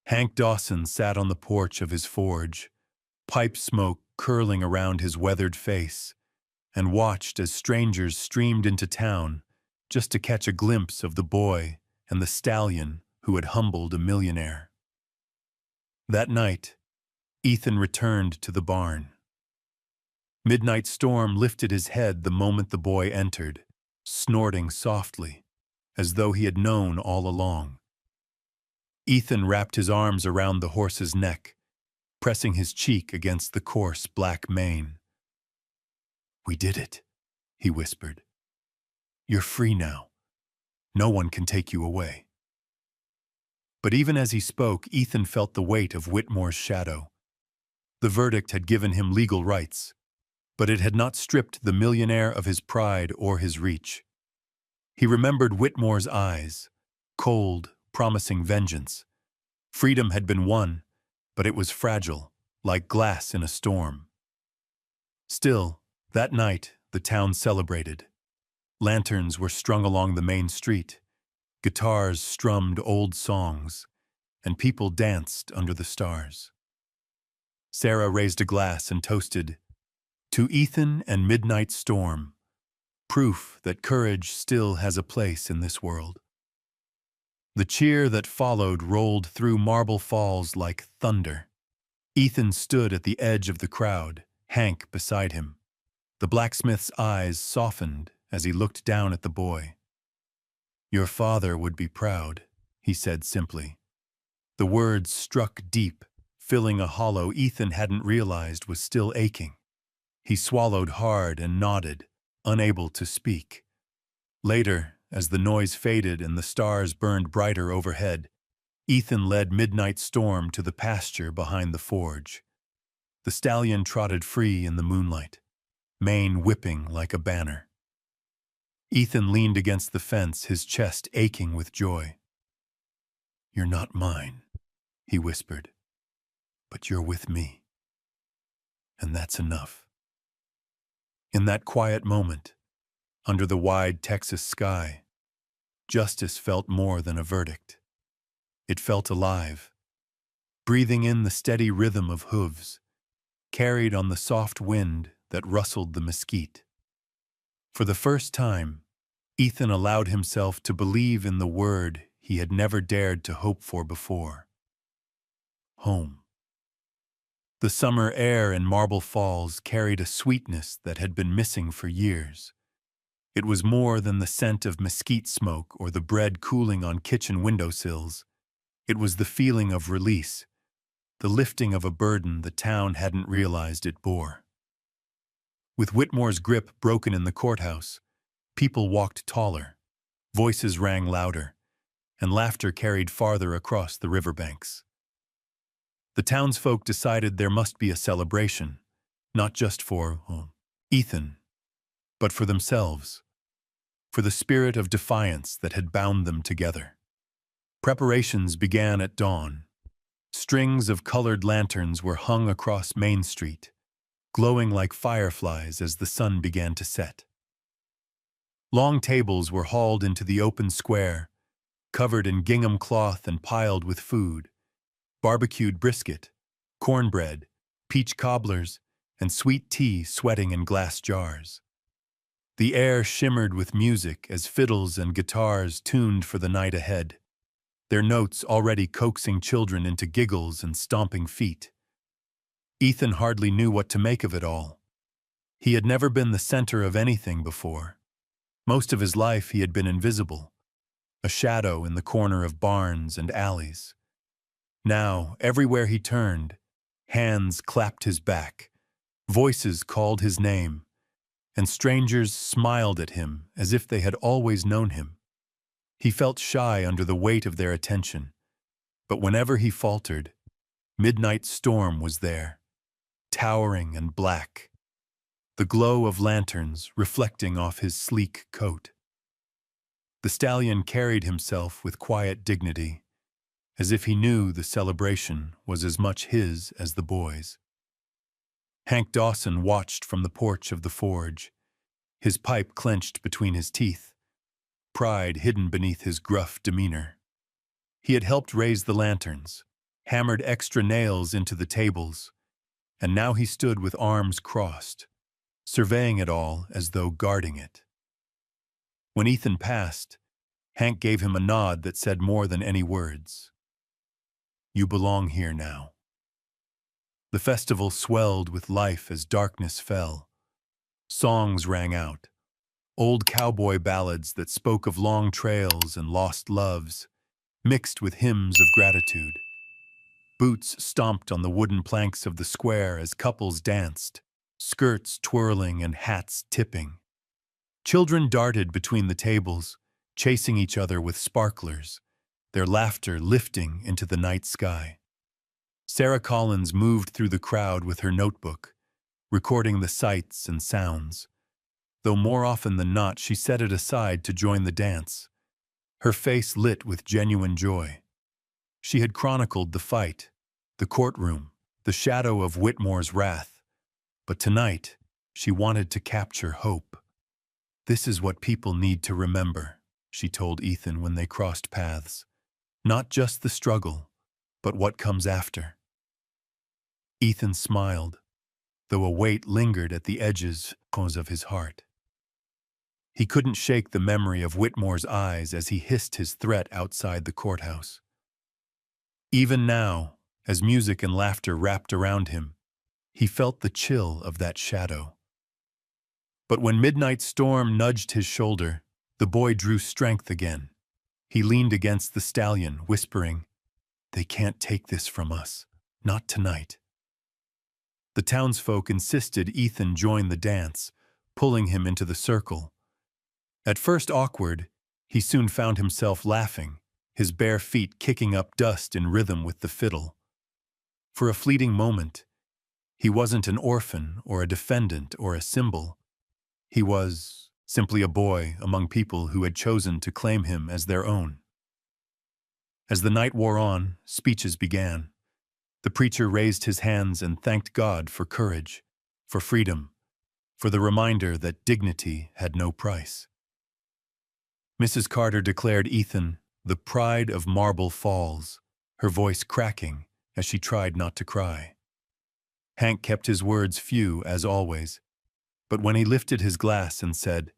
Hank Dawson sat on the porch of his forge, pipe smoke curling around his weathered face, and watched as strangers streamed into town just to catch a glimpse of the boy and the stallion who had humbled a millionaire. That night, Ethan returned to the barn. Midnight Storm lifted his head the moment the boy entered, snorting softly. as though he had known all along. Ethan wrapped his arms around the horse's neck, pressing his cheek against the coarse black mane. "We did it," he whispered. "You're free now. No one can take you away." But even as he spoke, Ethan felt the weight of Whitmore's shadow. The verdict had given him legal rights, but it had not stripped the millionaire of his pride or his reach. He remembered Whitmore's eyes, cold, promising vengeance. Freedom had been won, but it was fragile, like glass in a storm. Still, that night, the town celebrated. Lanterns were strung along the main street, guitars strummed old songs, and people danced under the stars. Sarah raised a glass and toasted, "To Ethan and Midnight Storm, proof that courage still has a place in this world." The cheer that followed rolled through Marble Falls like thunder. Ethan stood at the edge of the crowd, Hank beside him. The blacksmith's eyes softened as he looked down at the boy. "Your father would be proud," he said simply. The words struck deep, filling a hollow Ethan hadn't realized was still aching. He swallowed hard and nodded, unable to speak. Later, as the noise faded and the stars burned brighter overhead, Ethan led Midnight Storm to the pasture behind the forge. The stallion trotted free in the moonlight, mane whipping like a banner. Ethan leaned against the fence, his chest aching with joy. "You're not mine," he whispered, "but you're with me. And that's enough." In that quiet moment, under the wide Texas sky, justice felt more than a verdict. It felt alive, breathing in the steady rhythm of hooves, carried on the soft wind that rustled the mesquite. For the first time, Ethan allowed himself to believe in the word he had never dared to hope for before. Home. The summer air in Marble Falls carried a sweetness that had been missing for years. It was more than the scent of mesquite smoke or the bread cooling on kitchen windowsills. It was the feeling of release, the lifting of a burden the town hadn't realized it bore. With Whitmore's grip broken in the courthouse, people walked taller, voices rang louder, and laughter carried farther across the riverbanks. The townsfolk decided there must be a celebration, not just for Ethan, but for themselves, for the spirit of defiance that had bound them together. Preparations began at dawn. Strings of colored lanterns were hung across Main Street, glowing like fireflies as the sun began to set. Long tables were hauled into the open square, covered in gingham cloth and piled with food: barbecued brisket, cornbread, peach cobblers, and sweet tea sweating in glass jars. The air shimmered with music as fiddles and guitars tuned for the night ahead, their notes already coaxing children into giggles and stomping feet. Ethan hardly knew what to make of it all. He had never been the center of anything before. Most of his life he had been invisible, a shadow in the corner of barns and alleys. Now, everywhere he turned, hands clapped his back, voices called his name, and strangers smiled at him as if they had always known him. He felt shy under the weight of their attention, but whenever he faltered, Midnight Storm was there, towering and black, the glow of lanterns reflecting off his sleek coat. The stallion carried himself with quiet dignity, as if he knew the celebration was as much his as the boys'. Hank Dawson watched from the porch of the forge, his pipe clenched between his teeth, pride hidden beneath his gruff demeanor. He had helped raise the lanterns, hammered extra nails into the tables, and now he stood with arms crossed, surveying it all as though guarding it. When Ethan passed, Hank gave him a nod that said more than any words. "You belong here now." The festival swelled with life as darkness fell. Songs rang out, Old cowboy ballads that spoke of long trails and lost loves, mixed with hymns of gratitude. Boots stomped on the wooden planks of the square as couples danced, skirts twirling and hats tipping. Children darted between the tables, chasing each other with sparklers, their laughter lifting into the night sky. Sarah Collins moved through the crowd with her notebook, recording the sights and sounds, though more often than not she set it aside to join the dance, her face lit with genuine joy. She had chronicled the fight, the courtroom, the shadow of Whitmore's wrath, but tonight she wanted to capture hope. "This is what people need to remember," she told Ethan when they crossed paths. "Not just the struggle, but what comes after." Ethan smiled, though a weight lingered at the edges of his heart. He couldn't shake the memory of Whitmore's eyes as he hissed his threat outside the courthouse. Even now, as music and laughter wrapped around him, he felt the chill of that shadow. But when Midnight Storm nudged his shoulder, the boy drew strength again. He leaned against the stallion, whispering, "They can't take this from us. Not tonight." The townsfolk insisted Ethan join the dance, pulling him into the circle. At first awkward, he soon found himself laughing, his bare feet kicking up dust in rhythm with the fiddle. For a fleeting moment, he wasn't an orphan or a defendant or a symbol. He was simply a boy among people who had chosen to claim him as their own. As the night wore on, speeches began. The preacher raised his hands and thanked God for courage, for freedom, for the reminder that dignity had no price. Mrs. Carter declared Ethan the pride of Marble Falls, her voice cracking as she tried not to cry. Hank kept his words few, as always, but when he lifted his glass and said,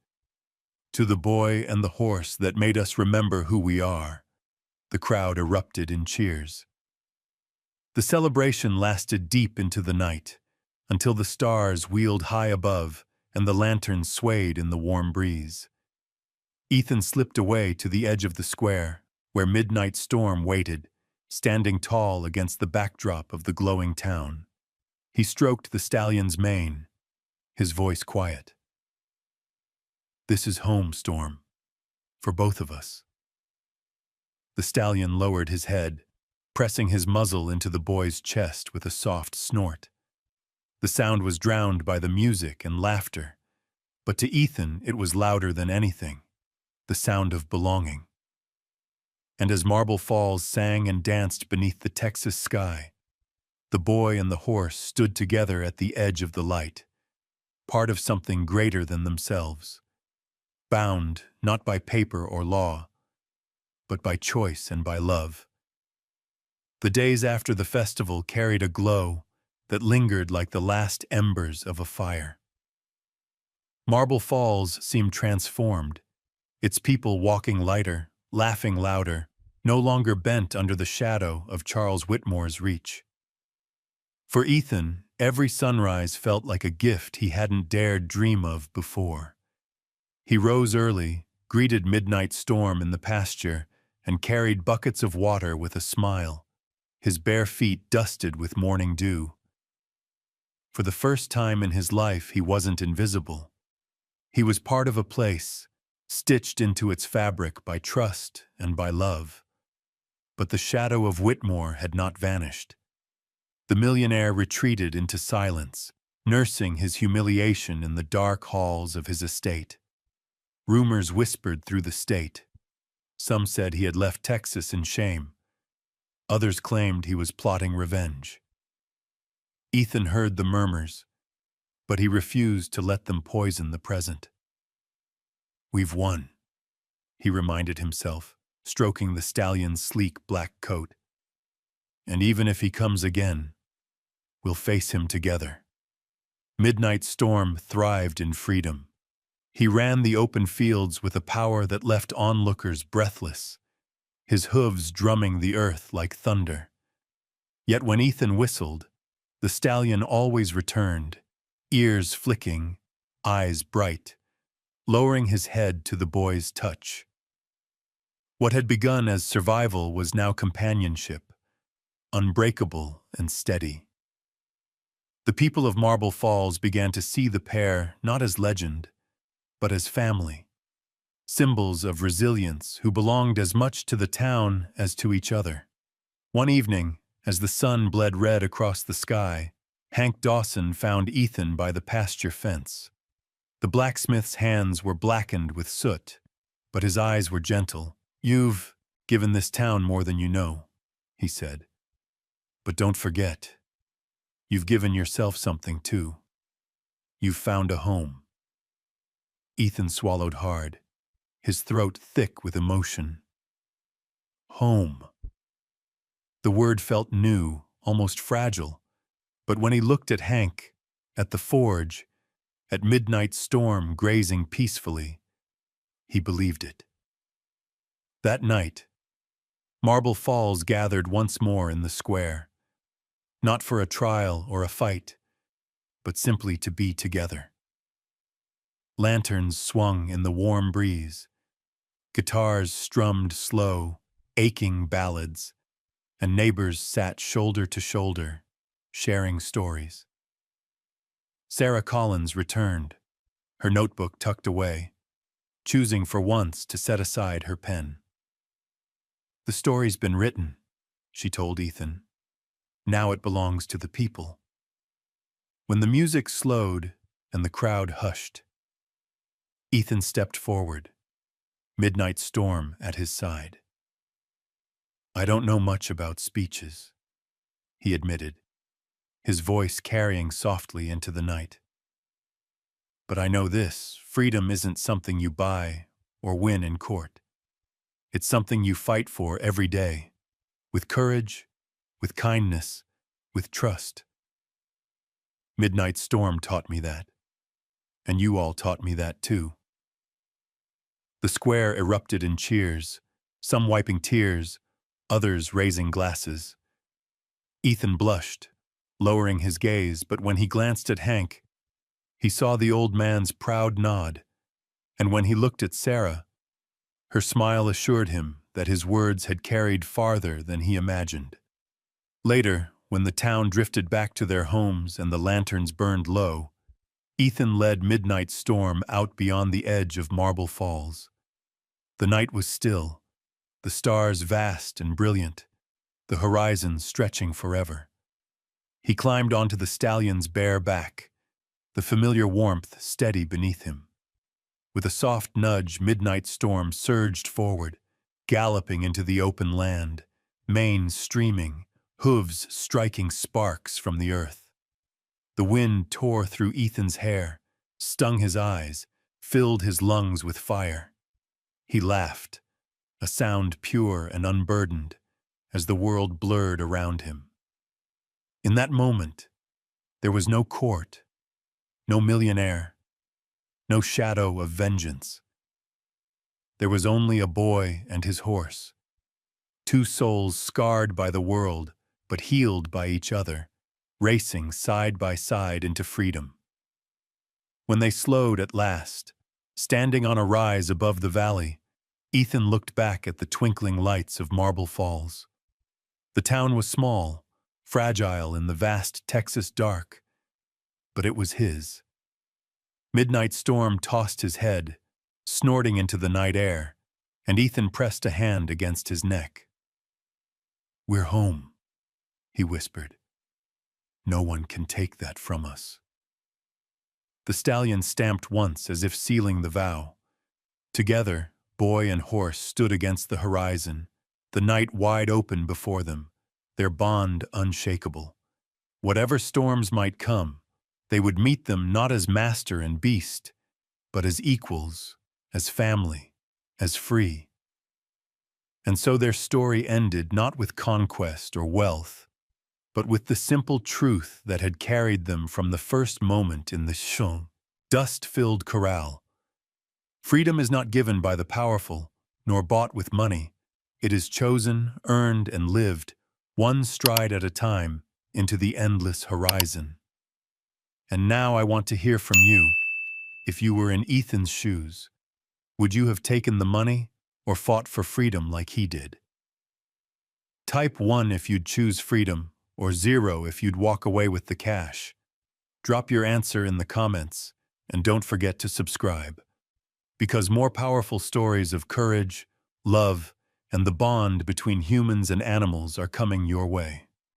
"To the boy and the horse that made us remember who we are," the crowd erupted in cheers. The celebration lasted deep into the night, until the stars wheeled high above and the lanterns swayed in the warm breeze. Ethan slipped away to the edge of the square, where Midnight Storm waited, standing tall against the backdrop of the glowing town. He stroked the stallion's mane, his voice quiet. "This is home, Storm, for both of us." The stallion lowered his head, pressing his muzzle into the boy's chest with a soft snort. The sound was drowned by the music and laughter, but to Ethan it was louder than anything, the sound of belonging. And as Marble Falls sang and danced beneath the Texas sky, the boy and the horse stood together at the edge of the light, part of something greater than themselves, bound not by paper or law, but by choice and by love. The days after the festival carried a glow that lingered like the last embers of a fire. Marble Falls seemed transformed, its people walking lighter, laughing louder, no longer bent under the shadow of Charles Whitmore's reach. For Ethan, every sunrise felt like a gift he hadn't dared dream of before. He rose early, greeted Midnight Storm in the pasture, and carried buckets of water with a smile, his bare feet dusted with morning dew. For the first time in his life, he wasn't invisible. He was part of a place, stitched into its fabric by trust and by love. But the shadow of Whitmore had not vanished. The millionaire retreated into silence, nursing his humiliation in the dark halls of his estate. Rumors whispered through the state. Some said he had left Texas in shame. Others claimed he was plotting revenge. Ethan heard the murmurs, but he refused to let them poison the present. "We've won," he reminded himself, stroking the stallion's sleek black coat. "And even if he comes again, we'll face him together." Midnight Storm thrived in freedom. He ran the open fields with a power that left onlookers breathless, his hooves drumming the earth like thunder. Yet when Ethan whistled, the stallion always returned, ears flicking, eyes bright, lowering his head to the boy's touch. What had begun as survival was now companionship, unbreakable and steady. The people of Marble Falls began to see the pair not as legend, but as family, symbols of resilience who belonged as much to the town as to each other. One evening, as the sun bled red across the sky, Hank Dawson found Ethan by the pasture fence. The blacksmith's hands were blackened with soot, but his eyes were gentle. "You've given this town more than you know," he said. "But don't forget, you've given yourself something too. You've found a home." Ethan swallowed hard, his throat thick with emotion. Home. The word felt new, almost fragile, but when he looked at Hank, at the forge, at Midnight Storm grazing peacefully, he believed it. That night, Marble Falls gathered once more in the square, not for a trial or a fight, but simply to be together. Lanterns swung in the warm breeze, guitars strummed slow, aching ballads, and neighbors sat shoulder to shoulder, sharing stories. Sarah Collins returned, her notebook tucked away, choosing for once to set aside her pen. "The story's been written," she told Ethan. "Now it belongs to the people." When the music slowed and the crowd hushed, Ethan stepped forward, Midnight Storm at his side. "I don't know much about speeches," he admitted, his voice carrying softly into the night. "But I know this: freedom isn't something you buy or win in court. It's something you fight for every day, with courage, with kindness, with trust. Midnight Storm taught me that, and you all taught me that too." The square erupted in cheers, some wiping tears, others raising glasses. Ethan blushed, lowering his gaze, but when he glanced at Hank, he saw the old man's proud nod, and when he looked at Sarah, her smile assured him that his words had carried farther than he imagined. Later, when the town drifted back to their homes and the lanterns burned low, Ethan led Midnight Storm out beyond the edge of Marble Falls. The night was still, the stars vast and brilliant, the horizon stretching forever. He climbed onto the stallion's bare back, the familiar warmth steady beneath him. With a soft nudge, Midnight Storm surged forward, galloping into the open land, mane streaming, hooves striking sparks from the earth. The wind tore through Ethan's hair, stung his eyes, filled his lungs with fire. He laughed, a sound pure and unburdened, as the world blurred around him. In that moment, there was no court, no millionaire, no shadow of vengeance. There was only a boy and his horse, two souls scarred by the world, but healed by each other, racing side by side into freedom. When they slowed at last, standing on a rise above the valley, Ethan looked back at the twinkling lights of Marble Falls. The town was small, fragile in the vast Texas dark, but it was his. Midnight Storm tossed his head, snorting into the night air, and Ethan pressed a hand against his neck. "We're home," he whispered. "No one can take that from us." The stallion stamped once as if sealing the vow. Together, boy and horse stood against the horizon, the night wide open before them, their bond unshakable. Whatever storms might come, they would meet them not as master and beast, but as equals, as family, as free. And so their story ended not with conquest or wealth, but with the simple truth that had carried them from the first moment in the dust-filled corral. Freedom is not given by the powerful, nor bought with money. It is chosen, earned, and lived, one stride at a time, into the endless horizon. And now I want to hear from you. if you were in Ethan's shoes? Would you have taken the money or fought for freedom like he did? Type 1 if you'd choose freedom, or 0 if you'd walk away with the cash. Drop your answer in the comments, and don't forget to subscribe, because more powerful stories of courage, love, and the bond between humans and animals are coming your way.